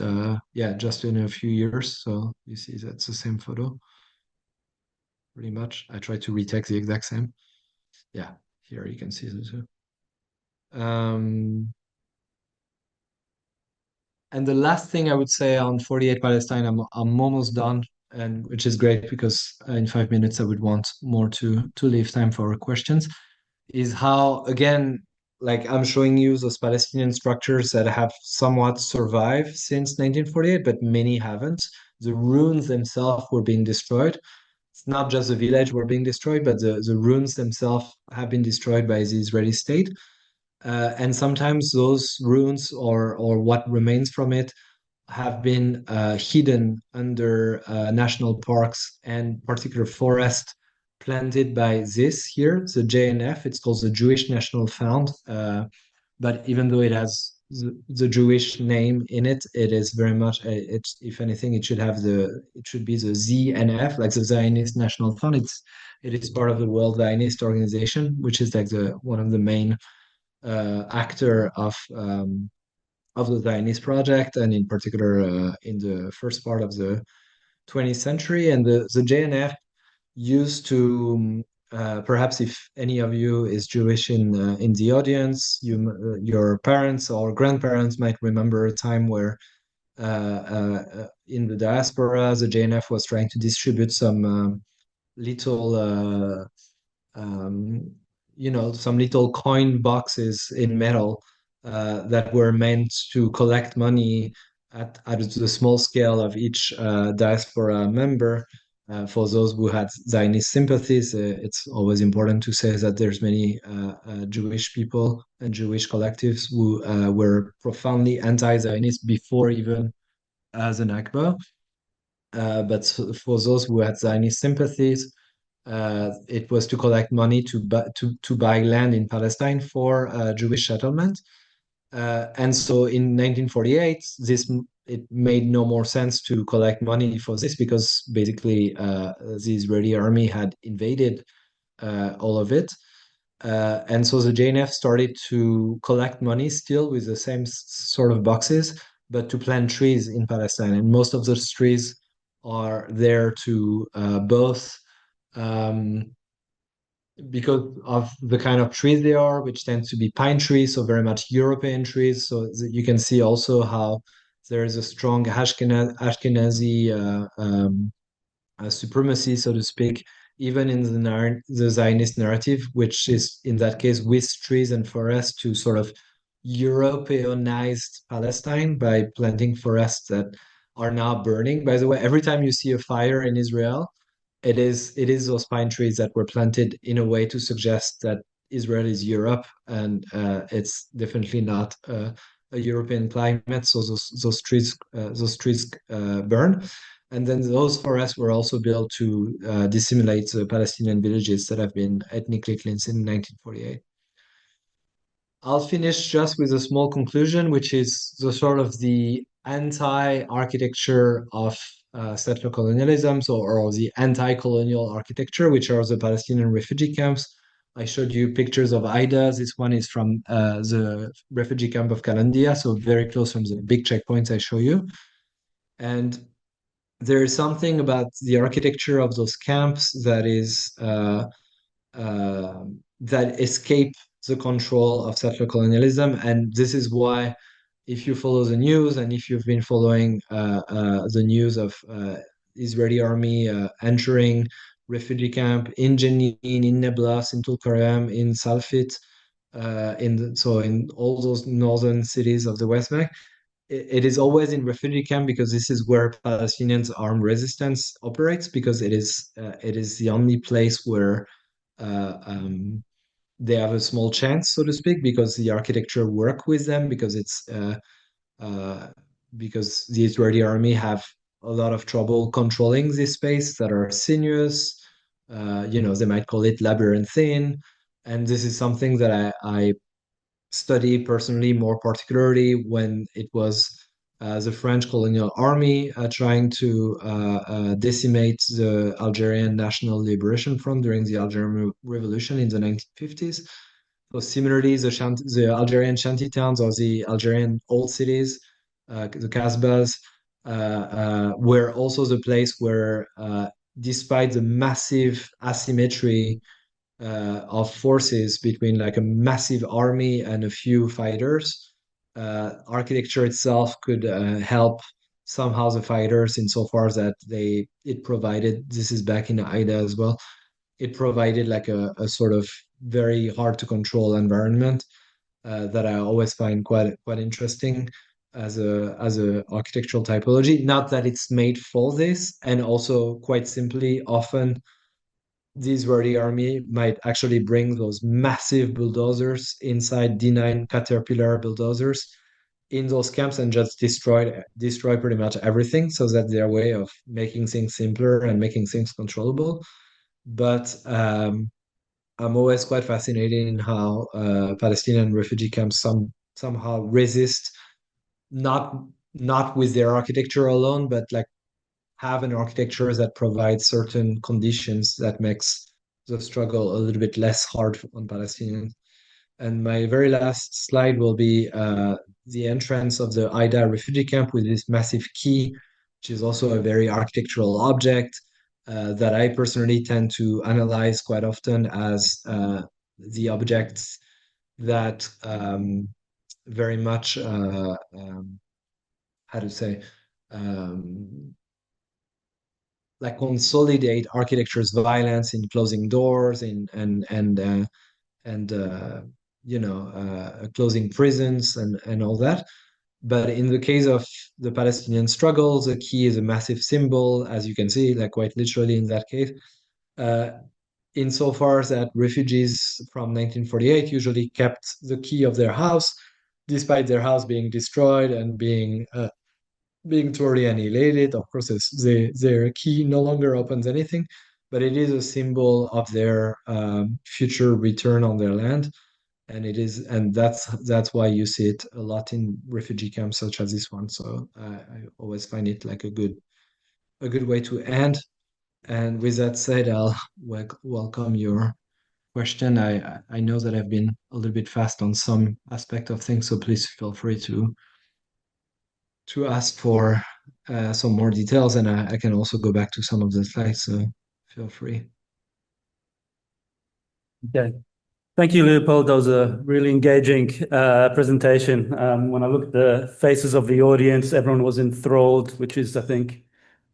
yeah, just in a few years. So you see that's the same photo pretty much. I tried to retake the exact same. Yeah, here you can see the two. And the last thing I would say on 48 Palestine, I'm almost done, and which is great because in 5 minutes I would want more to leave time for questions. Is how again, like I'm showing you those Palestinian structures that have somewhat survived since 1948, but many haven't. The ruins themselves were being destroyed. It's not just the village were being destroyed, but the ruins themselves have been destroyed by the Israeli state. And sometimes those ruins or what remains from it have been hidden under national parks and particular forest planted by this here, the JNF. It's called the Jewish National Fund. But even though it has the Jewish name in it, it is very much it's if anything, it should be the ZNF, like the Zionist National Fund. It is part of the World Zionist Organization, which is like the one of the main actor of the Zionist project, and in particular in the first part of the 20th century. And the JNF used to perhaps if any of you is Jewish in the audience, your parents or grandparents might remember a time where in the diaspora, the JNF was trying to distribute some little um, some little coin boxes in metal that were meant to collect money at the small scale of each diaspora member. For those who had Zionist sympathies, it's always important to say that there's many Jewish people and Jewish collectives who were profoundly anti-Zionist before even the Nakba. But for those who had Zionist sympathies, it was to collect money to buy land in Palestine for Jewish settlement. And so in 1948, it made no more sense to collect money for this because basically the Israeli army had invaded all of it. And so the JNF started to collect money still with the same sort of boxes, but to plant trees in Palestine. And most of those trees are there to both um, because of the kind of trees they are, which tend to be pine trees, so very much European trees. So you can see also how there is a strong Ashkenazi supremacy, so to speak, even in the Zionist narrative, which is in that case with trees and forests to sort of Europeanized Palestine by planting forests that are now burning. By the way, every time you see a fire in Israel, it is those pine trees that were planted in a way to suggest that Israel is Europe, and it's definitely not a European climate. So those trees burn, and then those forests were also built to dissimulate the Palestinian villages that have been ethnically cleansed in 1948. I'll finish just with a small conclusion, which is the sort of the anti-architecture of settler colonialism, so or the anti-colonial architecture, which are the Palestinian refugee camps. I showed you pictures of Aida. This one is from the refugee camp of Kalandia, so very close from the big checkpoints I show you. And there is something about the architecture of those camps uh, that escape the control of settler colonialism. And this is why, if you follow the news and if you've been following the news of Israeli army entering refugee camp in Jenin, in Nablus, in Tulkarem, in Salfit, so in all those northern cities of the West Bank, it is always in refugee camp because this is where Palestinians armed resistance operates, because it is the only place where uh, um, they have a small chance, so to speak, because the architecture work with them, uh, because the Israeli army have a lot of trouble controlling this space that are sinuous. They might call it labyrinthine, and this is something that I study personally, more particularly when it was the French colonial army trying to decimate the Algerian National Liberation Front during the Algerian Revolution in the 1950s. So similarly, the Algerian shanty towns or the Algerian old cities, the Kasbahs, were also the place where, despite the massive asymmetry of forces between like a massive army and a few fighters, architecture itself could help somehow the fighters insofar that it provided, this is back in Aida as well, it provided like a sort of very hard to control environment that I always find quite interesting as a architectural typology. Not that it's made for this, and also quite simply, often the Israeli army might actually bring those massive bulldozers inside D9 Caterpillar bulldozers in those camps and just destroy pretty much everything, so that their way of making things simpler and making things controllable. But I'm always quite fascinated in how Palestinian refugee camps somehow resist, not not with their architecture alone, but like have an architecture that provides certain conditions that makes the struggle a little bit less hard on Palestinians. And my very last slide will be the entrance of the Aida refugee camp with this massive key, which is also a very architectural object that I personally tend to analyze quite often as the objects that very much, how to say, um, like consolidate architecture's violence in closing doors and closing prisons and all that. But in the case of the Palestinian struggles, the key is a massive symbol, as you can see, like quite literally in that case. Uh, Insofar that refugees from 1948 usually kept the key of their house, despite their house being destroyed and being totally annihilated. Of course, their key no longer opens anything, but it is a symbol of their future return on their land. And that's why you see it a lot in refugee camps such as this one. So I always find it like a good way to end. And with that said, I'll welcome your question. I know that I've been a little bit fast on some aspect of things, so please feel free to ask for some more details, and I can also go back to some of the slides, so feel free. Okay. Thank you, Leopold. That was a really engaging presentation. When I look at the faces of the audience, everyone was enthralled, which is, I think,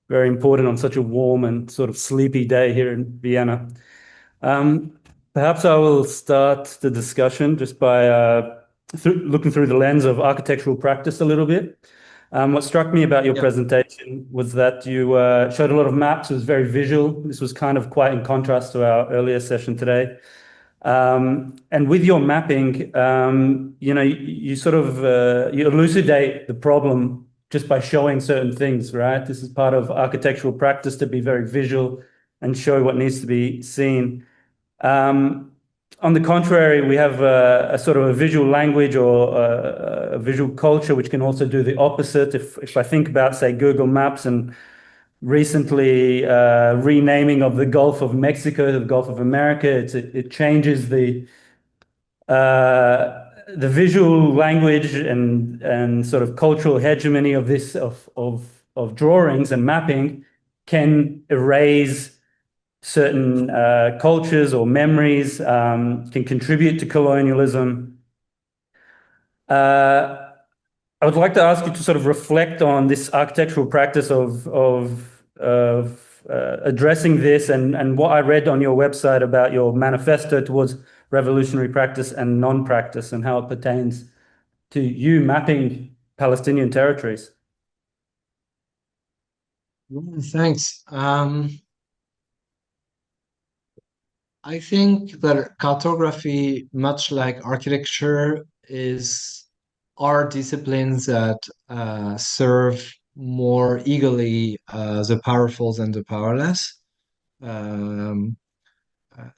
very important on such a warm and sort of sleepy day here in Vienna. Perhaps I will start the discussion just by looking through the lens of architectural practice a little bit. What struck me about your presentation was that you showed a lot of maps. It was very visual. This was kind of quite in contrast to our earlier session today. And with your mapping, you sort of you elucidate the problem just by showing certain things, right? This is part of architectural practice, to be very visual and show what needs to be seen. On the contrary, we have a sort of a visual language or a visual culture which can also do the opposite. If I think about, say, Google Maps and recently renaming of the Gulf of Mexico to the Gulf of America, it changes the visual language and sort of cultural hegemony of this of drawings and mapping can erase certain cultures or memories, can contribute to colonialism. I would like to ask you to sort of reflect on this architectural practice of addressing this and what I read on your website about your manifesto towards revolutionary practice and non-practice and how it pertains to you mapping Palestinian territories? Thanks. I think that cartography, much like architecture, are disciplines that serve more eagerly the powerful than the powerless. Um,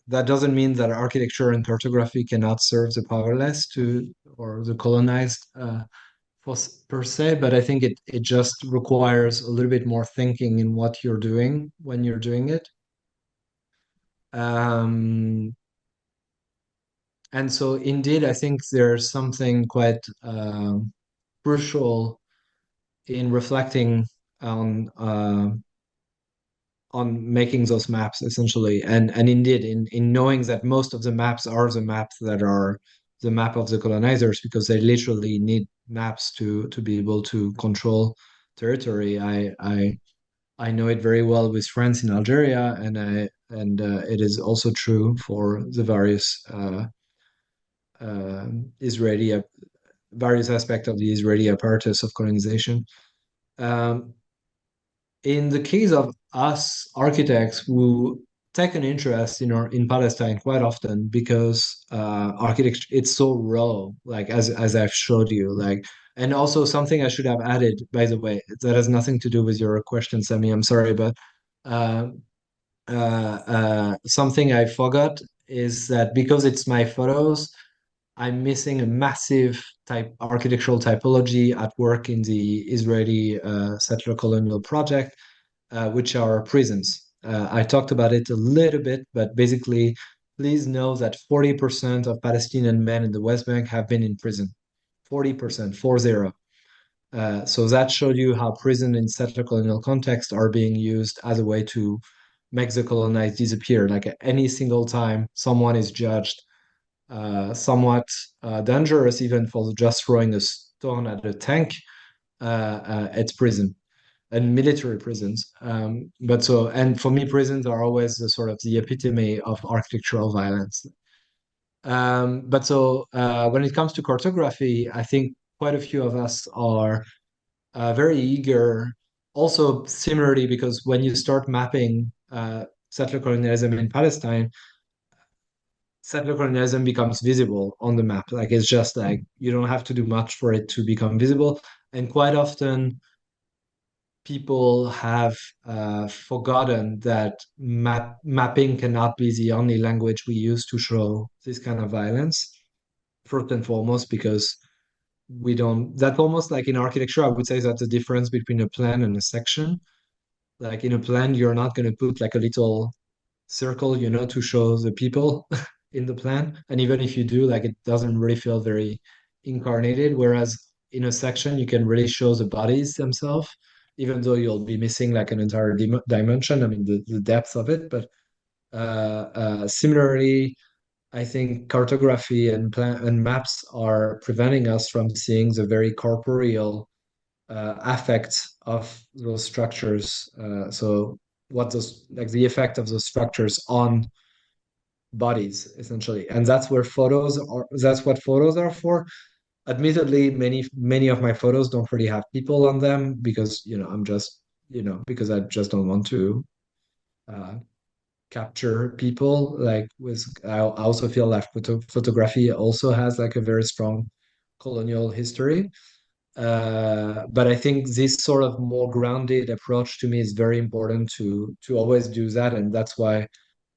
that doesn't mean that architecture and cartography cannot serve the powerless to or the colonized per se, but I think it just requires a little bit more thinking in what you're doing when you're doing it. Um, and so, indeed, I think there's something quite crucial in reflecting on uh, on making those maps essentially, and indeed in knowing that most of the maps are the maps that are the map of the colonizers because they literally need maps to be able to control territory. I know it very well with friends in Algeria, and it is also true for the uh, Israeli various aspects of the Israeli apparatus of colonization. Um, in the case of us architects who take an interest in Palestine quite often because architecture it's so raw, like as I've showed you, like and also something I should have added, by the way, that has nothing to do with your question, Sami. I'm sorry, but uh, something I forgot is that because it's my photos, I'm missing a massive architectural typology at work in the Israeli settler colonial project, which are prisons. I talked about it a little bit, but basically, please know that 40% of Palestinian men in the West Bank have been in prison. 40%, 40. So that showed you how prison in settler colonial context are being used as a way to make the colonized disappear. Like at any single time someone is judged somewhat dangerous, even for just throwing a stone at a tank, it's prison and military prisons. But so, and for me, prisons are always the sort of the epitome of architectural violence. But so, when it comes to cartography, I think quite a few of us are very eager. Also, similarly, because when you start mapping settler colonialism in Palestine, settler colonialism becomes visible on the map. Like it's just like you don't have to do much for it to become visible. And quite often, people have forgotten that mapping cannot be the only language we use to show this kind of violence. First and foremost, because we don't. That's almost like in architecture. I would say that's the difference between a plan and a section. Like in a plan, you're not going to put like a little circle, to show the people in the plan. And even if you do, like it doesn't really feel very incarnated. Whereas in a section, you can really show the bodies themselves, even though you'll be missing like an entire dimension. I mean, the depth of it. But similarly, I think cartography and plan and maps are preventing us from seeing the very corporeal affect of those structures. So what those like the effect of those structures on bodies essentially, and that's what photos are for. Admittedly, many of my photos don't really have people on them because I'm just because I just don't want to uh, capture people like with I also feel that photography also has like a very strong colonial history. But I think this sort of more grounded approach to me is very important to always do that, and that's why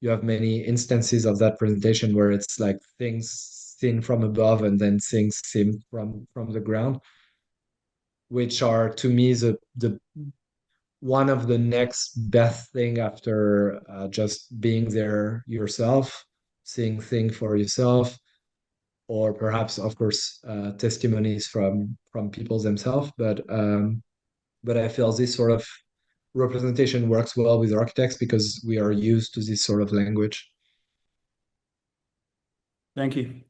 you have many instances of that presentation where it's like things seen from above and then things seen from the ground, which are to me the one of the next best thing after just being there yourself, seeing things for yourself, or perhaps, of course, testimonies from people themselves. But I feel this sort of representation works well with architects because we are used to this sort of language. Thank you.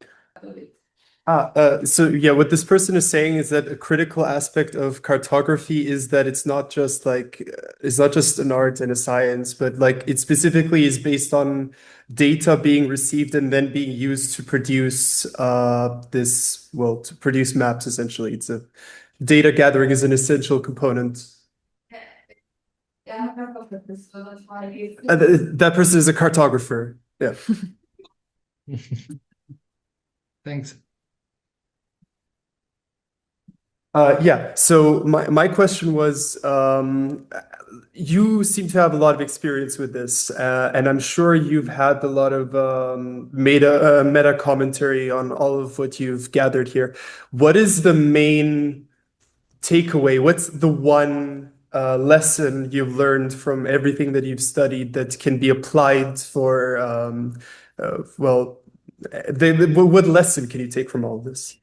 So yeah, what this person is saying is that a critical aspect of cartography is that it's not just an art and a science, but like it specifically is based on data being received and then being used to produce to produce maps essentially. data gathering is an essential component. That person is a cartographer. Yeah. Thanks. Yeah. So my question was, you seem to have a lot of experience with this, and I'm sure you've had a lot of meta commentary on all of what you've gathered here. What is the main takeaway? What's the one lesson you've learned from everything that you've studied that can be applied for, well, what lesson can you take from all of this?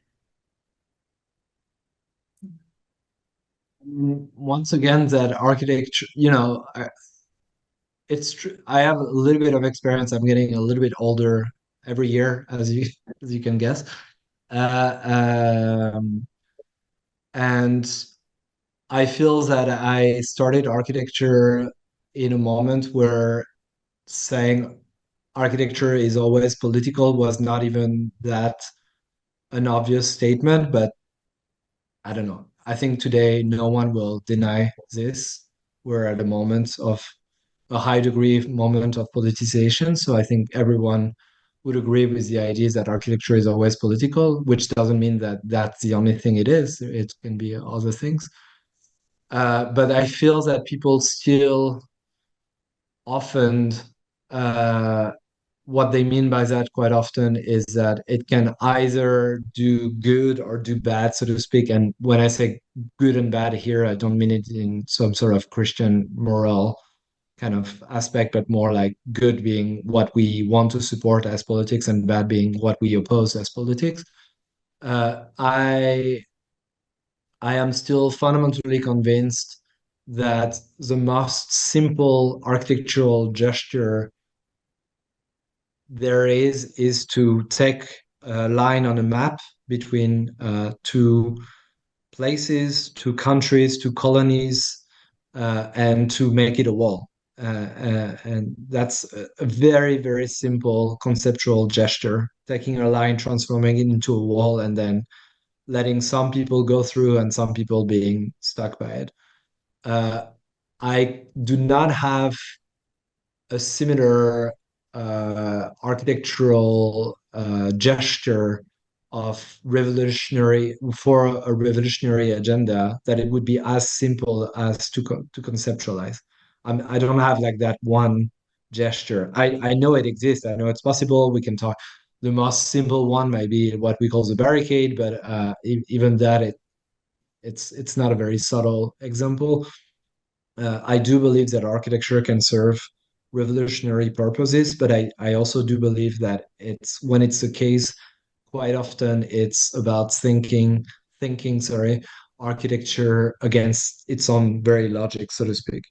Once again, that architecture, it's true. I have a little bit of experience. I'm getting a little bit older every year, as you can guess. Um, and I feel that I started architecture in a moment where saying architecture is always political was not even that an obvious statement, but I don't know. I think today no one will deny this. We're at a moment of a high degree moment of politicization. So I think everyone would agree with the idea that architecture is always political, which doesn't mean that that's the only thing it is. It can be other things. But I feel that people still often, uh, what they mean by that quite often is that it can either do good or do bad, so to speak. And when I say good and bad here, I don't mean it in some sort of Christian moral kind of aspect, but more like good being what we want to support as politics and bad being what we oppose as politics. Uh, I I am still fundamentally convinced that the most simple architectural gesture there is to take a line on a map between two places, two countries, two colonies, and to make it a wall. And that's a very, very simple conceptual gesture, taking a line, transforming it into a wall, and then letting some people go through and some people being stuck by it. Uh, I do not have a similar architectural gesture of revolutionary for a revolutionary agenda that it would be as simple as to conceptualize. I don't have like that one gesture. I know it exists. I know it's possible. We can talk. The most simple one might be what we call the barricade, but even that it's not a very subtle example. I do believe that architecture can serve revolutionary purposes, but I also do believe that it's when it's the case, quite often it's about thinking, architecture against its own very logic, so to speak.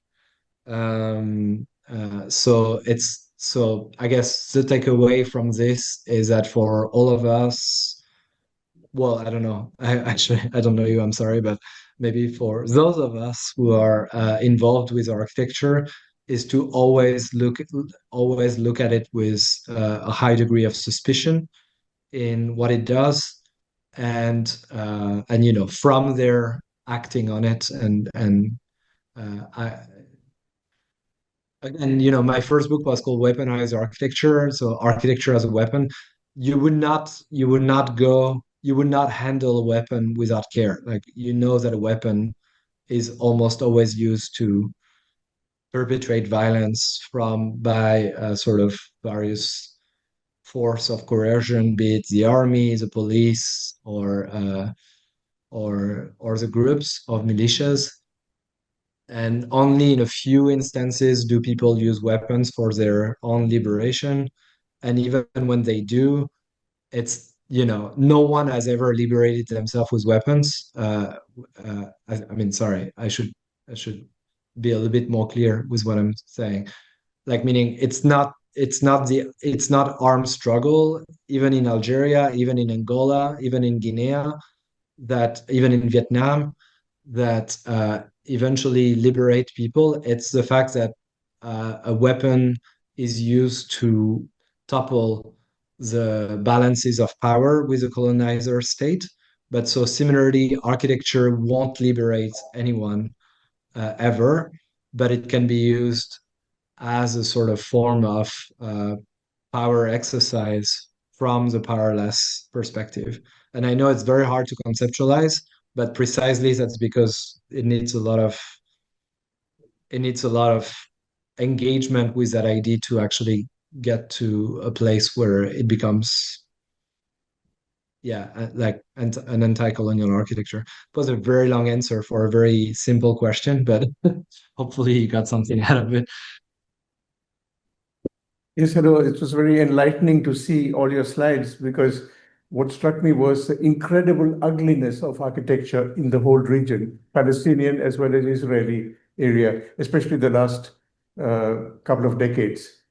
So I guess the takeaway from this is that for all of us, well, I don't know. I don't know you. I'm sorry, but maybe for those of us who are involved with architecture, is to always look at it with a high degree of suspicion in what it does, and from there acting on it, and I and my first book was called Weaponized Architecture, so architecture as a weapon. You would not handle a weapon without care. Like that a weapon is almost always used to perpetrate violence from by sort of various force of coercion, be it the army, the police, or the groups of militias. And only in a few instances do people use weapons for their own liberation. And even when they do, no one has ever liberated themselves with weapons. I mean, sorry, I should be a little bit more clear with what I'm saying. Like, meaning it's not armed struggle, even in Algeria, even in Angola, even in Guinea, that even in Vietnam, that eventually liberate people. It's the fact that a weapon is used to topple the balances of power with the colonizer state. But so similarly, architecture won't liberate anyone ever, but it can be used as a sort of form of power exercise from the powerless perspective. And I know it's very hard to conceptualize, but precisely that's because it needs a lot of engagement with that idea to actually get to a place where it becomes like an anti-colonial architecture. It was a very long answer for a very simple question, but hopefully you got something out of it. Yes, hello. It was very enlightening to see all your slides because what struck me was the incredible ugliness of architecture in the whole region, Palestinian as well as Israeli area, especially the last couple of decades.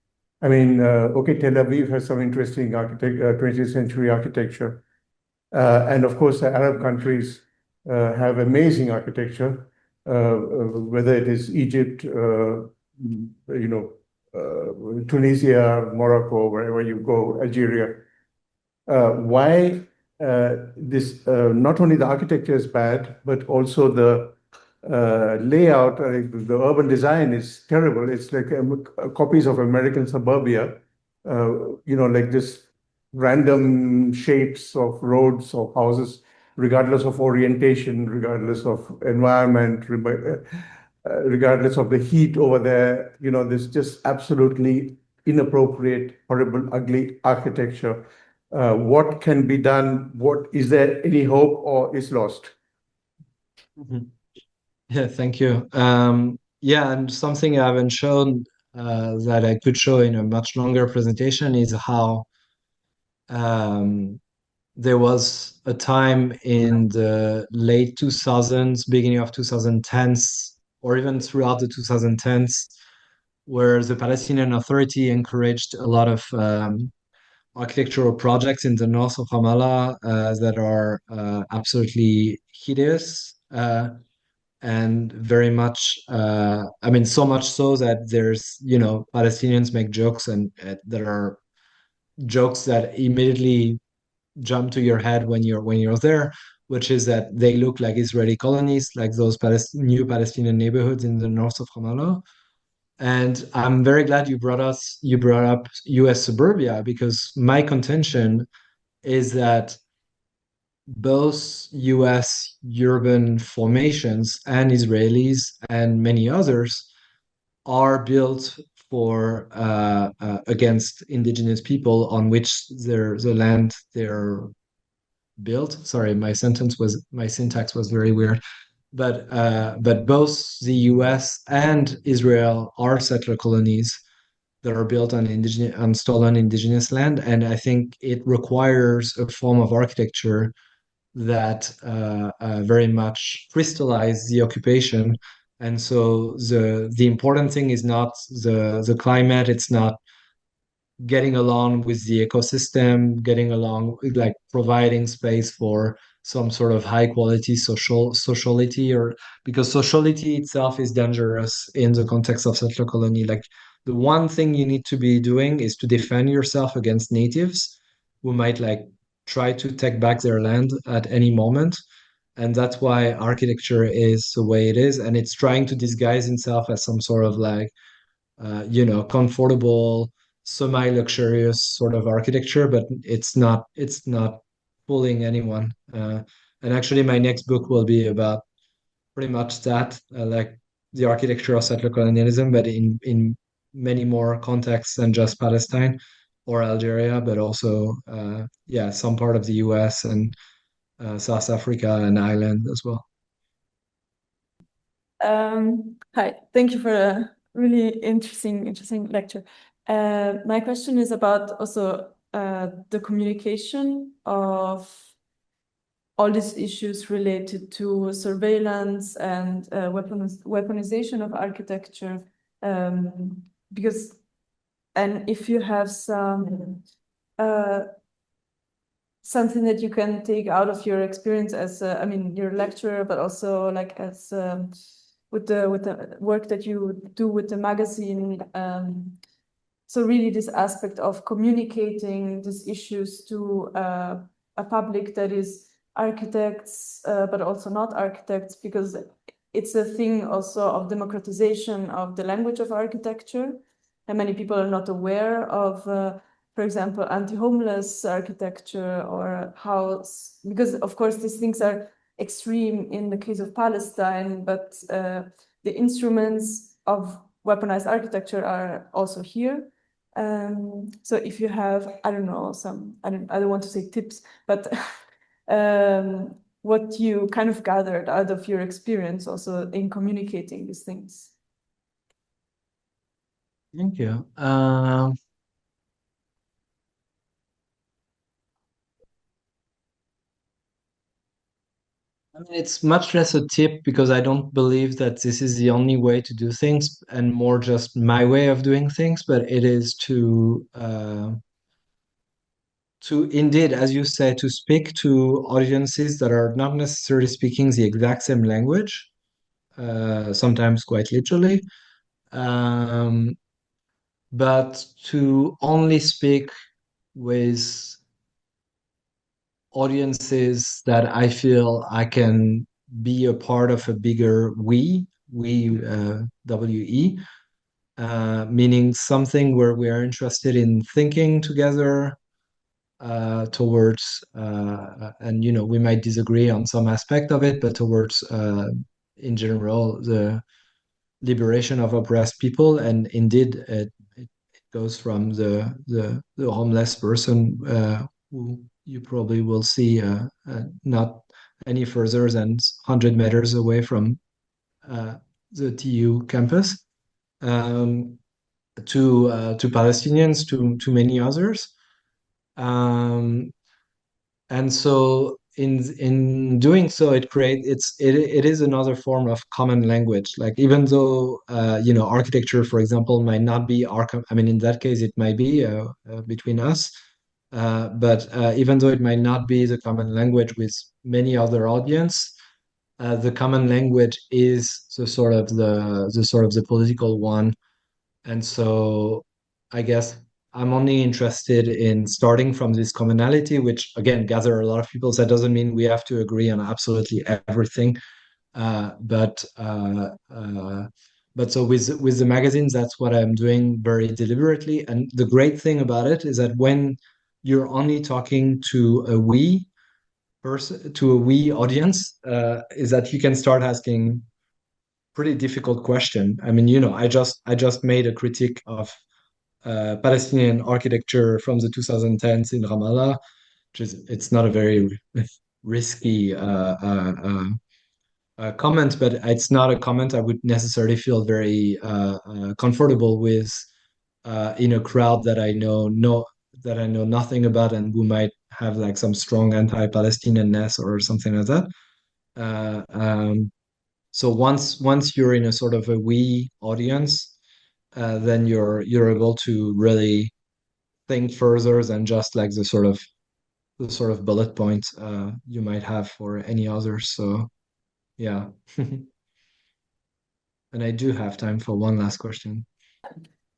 I mean, okay, Tel Aviv has some interesting 20th century architecture. And of course, the Arab countries have amazing architecture, whether it is Egypt, Tunisia, Morocco, wherever you go, Algeria. Why this? Not only the architecture is bad, but also the layout, the urban design is terrible. It's like copies of American suburbia, like this random shapes of roads or houses, regardless of orientation, regardless of environment, regardless of the heat over there. This just absolutely inappropriate, horrible, ugly architecture. What can be done? What is there any hope, or is lost? Mm-hmm. Yeah, thank you. Yeah, and something I haven't shown that I could show in a much longer presentation is how there was a time in the late 2000s, beginning of 2010s, or even throughout the 2010s, where the Palestinian Authority encouraged a lot of architectural projects in the north of Ramallah that are absolutely hideous. And very much, I mean, so much so that there's, Palestinians make jokes and there are jokes that immediately jump to your head when you're there, which is that they look like Israeli colonies, like those new Palestinian neighborhoods in the north of Ramallah. And I'm very glad you brought up U.S. suburbia, because my contention is that both US urban formations and Israelis and many others are built for against indigenous people on which the land they're built. Sorry, my syntax was very weird. But both the US and Israel are settler colonies that are built on stolen indigenous land, and I think it requires a form of architecture that very much crystallize the occupation. And so the important thing is not the climate, it's not getting along with the ecosystem, getting along, like providing space for some sort of high quality sociality, or because sociality itself is dangerous in the context of settler colony. Like, the one thing you need to be doing is to defend yourself against natives who might like try to take back their land at any moment. And that's why architecture is the way it is, and it's trying to disguise itself as some sort of like comfortable, semi-luxurious sort of architecture, but it's not fooling anyone. And actually, my next book will be about pretty much that, like the architecture of settler colonialism, but in many more contexts than just Palestine or Algeria, but also some part of the US and South Africa and Ireland as well. Hi, thank you for a really interesting lecture. My question is about also the communication of all these issues related to surveillance and weaponization of architecture, because, and if you have something that you can take out of your experience as your lecturer, but also like as with the work that you do with the magazine. So really this aspect of communicating these issues to a public that is architects, but also not architects, because it's a thing also of democratization of the language of architecture. And many people are not aware of, for example, anti-homeless architecture or house, because of course these things are extreme in the case of Palestine, but the instruments of weaponized architecture are also here. So if you have, I don't know, I don't want to say tips, but what you kind of gathered out of your experience also in communicating these things. Thank you. I mean, it's much less a tip because I don't believe that this is the only way to do things and more just my way of doing things, but it is to indeed, as you say, to speak to audiences that are not necessarily speaking the exact same language, sometimes quite literally, but to only speak with audiences that I feel I can be a part of a bigger we, WE, meaning something where we are interested in thinking together towards, and we might disagree on some aspect of it, but towards, in general, the liberation of oppressed people. And indeed, it goes from the homeless person who you probably will see not any further than 100 meters away from the TU campus, to Palestinians, to many others. And so in doing so, it is another form of common language. Like, even though architecture, for example, might not be I mean, in that case it might be between us, but even though it might not be the common language with many other audience, the common language is the political one. And so I guess I'm only interested in starting from this commonality, which again gather a lot of people. So that doesn't mean we have to agree on absolutely everything. But so with the magazines, that's what I'm doing very deliberately. And the great thing about it is that when you're only talking to a we person, to a we audience, is that you can start asking pretty difficult question. I mean, I just made a critique of Palestinian architecture from the 2010s in Ramallah, it's not a very risky comment, but it's not a comment I would necessarily feel very comfortable with in a crowd that I know nothing about and who might have like some strong anti-Palestinianness or something like that. So once you're in a sort of a we audience, then you're able to really think further than just like the sort of bullet point you might have for any others. So yeah. And I do have time for one last question.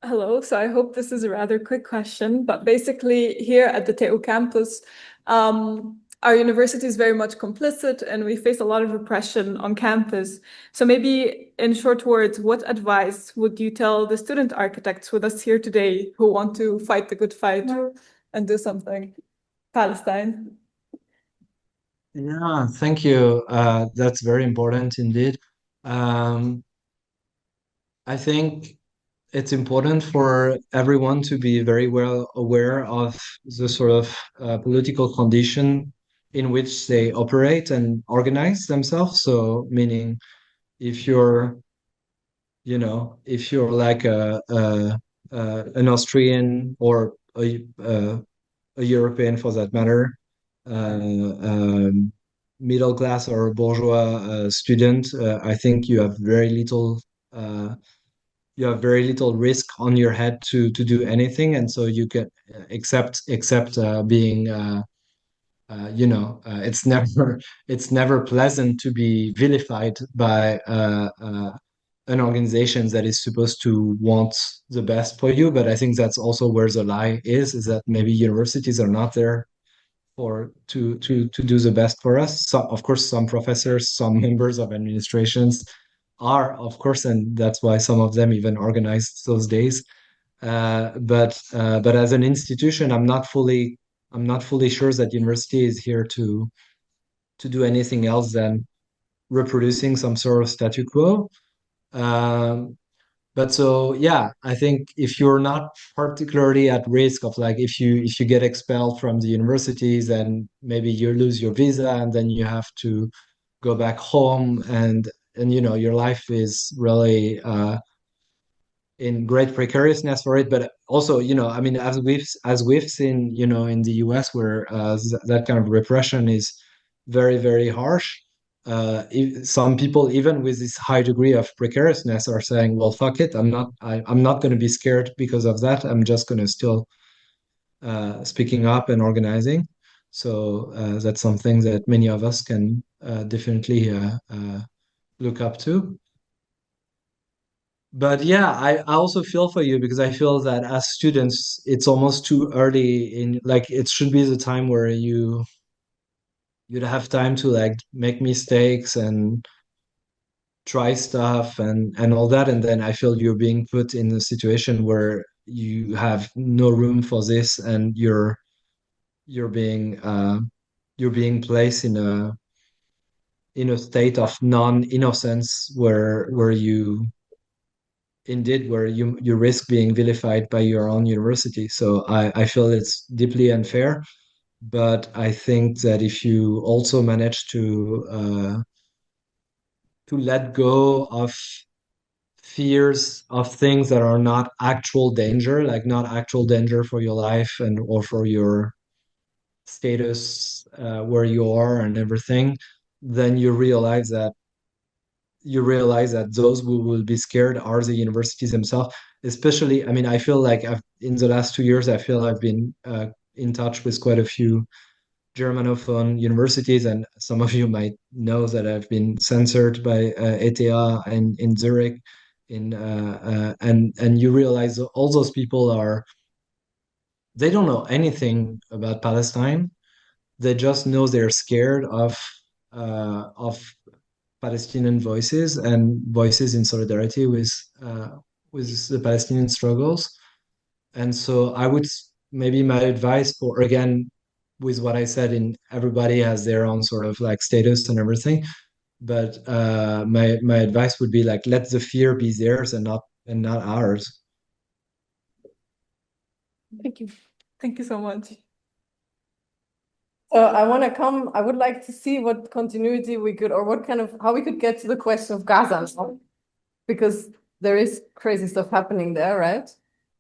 Hello, so I hope this is a rather quick question, but basically here at the TU campus, our university is very much complicit and we face a lot of repression on campus. So maybe in short words, what advice would you tell the student architects with us here today who want to fight the good fight and do something? Palestine. Yeah, thank you. That's very important indeed. I think it's important for everyone to be very well aware of the sort of political condition in which they operate and organize themselves. So, meaning if you're, like an Austrian or a European for that matter, middle class or bourgeois student, I think you have very little risk on your head to do anything, and so you can accept being it's never pleasant to be vilified by an organization that is supposed to want the best for you. But I think that's also where the lie is that maybe universities are not there to do the best for us. So, of course, some professors, some members of administrations are, of course, and that's why some of them even organized those days. But as an institution, I'm not fully sure that university is here to do anything else than reproducing some sort of statu quo. Um, but so yeah, I think if you're not particularly at risk of like if you get expelled from the universities, then maybe you lose your visa and then you have to go back home, and you know your life is really in great precariousness for it. But also, you know, I mean, as we've seen, you know, in the US, where that kind of repression is very, very harsh. Some people, even with this high degree of precariousness, are saying, "Well, fuck it, I'm not going to be scared because of that. I'm just going to still speaking up and organizing." So that's something that many of us can definitely look up to. But yeah, I also feel for you because I feel that as students, it's almost too early in like it should be the time where you'd have time to like make mistakes and try stuff and all that. And then I feel you're being put in a situation where you have no room for this and you're being you're being placed in a state of non-innocence where you indeed where you risk being vilified by your own university. So I feel it's deeply unfair, but I think that if you also manage to let go of fears of things that are not actual danger, like not actual danger for your life and or for your status where you are and everything, then you realize that those who will be scared are the universities themselves. Especially, I mean, I feel like in the last 2 years, I feel I've been in touch with quite a few Germanophone universities, and some of you might know that I've been censored by ETA in Zurich. And you realize all those people they don't know anything about Palestine. They just know they're scared of Palestinian voices and voices in solidarity with the Palestinian struggles. And so I would maybe my advice for again with what I said in everybody has their own sort of like status and everything. But my advice would be like let the fear be theirs and not ours. Thank you. Thank you so much. So I would like to see what continuity we could, or what kind of, how we could get to the question of Gaza now, because there is crazy stuff happening there, right?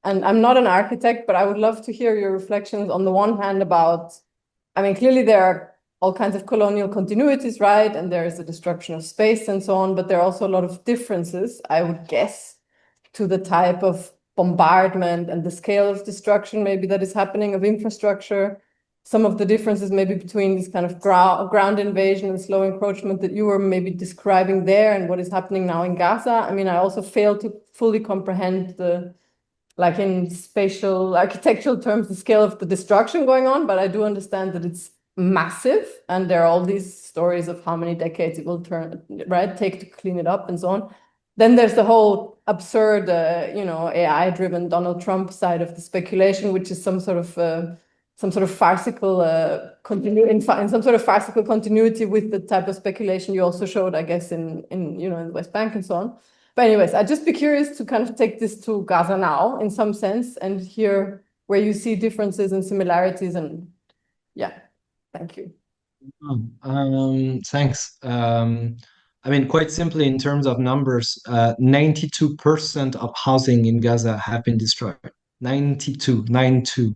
And I'm not an architect, but I would love to hear your reflections on the one hand about, I mean, clearly there are all kinds of colonial continuities, right? And there is the destruction of space and so on, but there are also a lot of differences, I would guess, to the type of bombardment and the scale of destruction maybe that is happening of infrastructure. Some of the differences maybe between this kind of ground invasion and slow encroachment that you were maybe describing there and what is happening now in Gaza. I mean, I also fail to fully comprehend like in spatial architectural terms, the scale of the destruction going on, but I do understand that it's massive and there are all these stories of how many decades it will take to clean it up and so on. Then there's the whole absurd, AI-driven Donald Trump side of the speculation, which is some sort of farcical in some sort of farcical continuity with the type of speculation you also showed, I guess, in the West Bank and so on. But anyways, I'd just be curious to kind of take this to Gaza now in some sense and hear where you see differences and similarities. And yeah, thank you. Thanks. I mean, quite simply, in terms of numbers, 92% of housing in Gaza have been destroyed. 92, 92.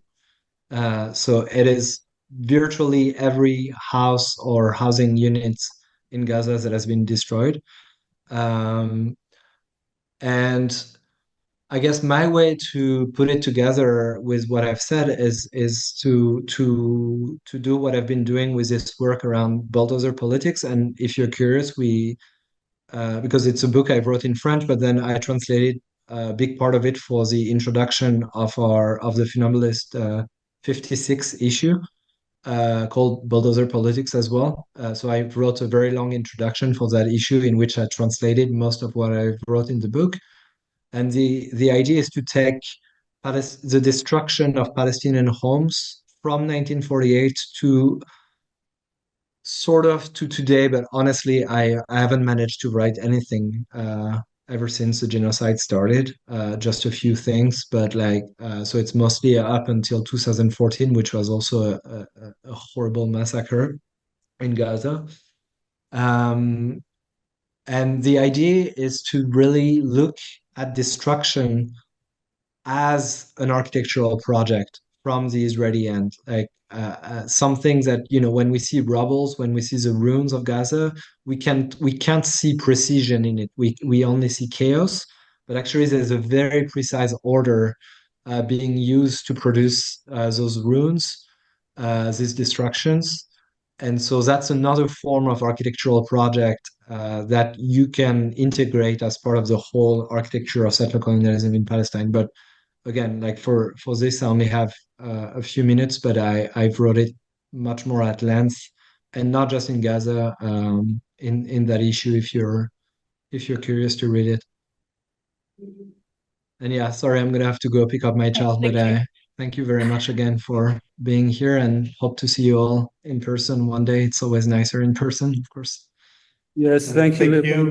So it is virtually every house or housing units in Gaza that has been destroyed. And I guess my way to put it together with what I've said is to do what I've been doing with this work around bulldozer politics. And if you're curious, because it's a book I wrote in French, but then I translated a big part of it for the introduction of the Funambulist 56 issue. called Bulldozer Politics as well. So I wrote a very long introduction for that issue in which I translated most of what I wrote in the book. And the idea is to take the destruction of Palestinian homes from 1948 to sort of to today, but honestly, I haven't managed to write anything ever since the genocide started. Just a few things, but like so it's mostly up until 2014, which was also a horrible massacre in Gaza. Um, and the idea is to really look at destruction as an architectural project from the Israeli end. Like something that, you know, when we see rubbles, when we see the ruins of Gaza, we can't see precision in it. We only see chaos, but actually there's a very precise order being used to produce those ruins, these destructions. And so that's another form of architectural project that you can integrate as part of the whole architecture of settler colonialism in Palestine. But again, like for this, I only have a few minutes, but I've wrote it much more at length, and not just in Gaza, in that issue. If you're curious to read it. And yeah, sorry, I'm gonna have to go pick up my child, but Thank you. I thank you very much again for being here, and hope to see you all in person one day. It's always nicer in person, of course. Yes, thank you, Thank Leopold. you.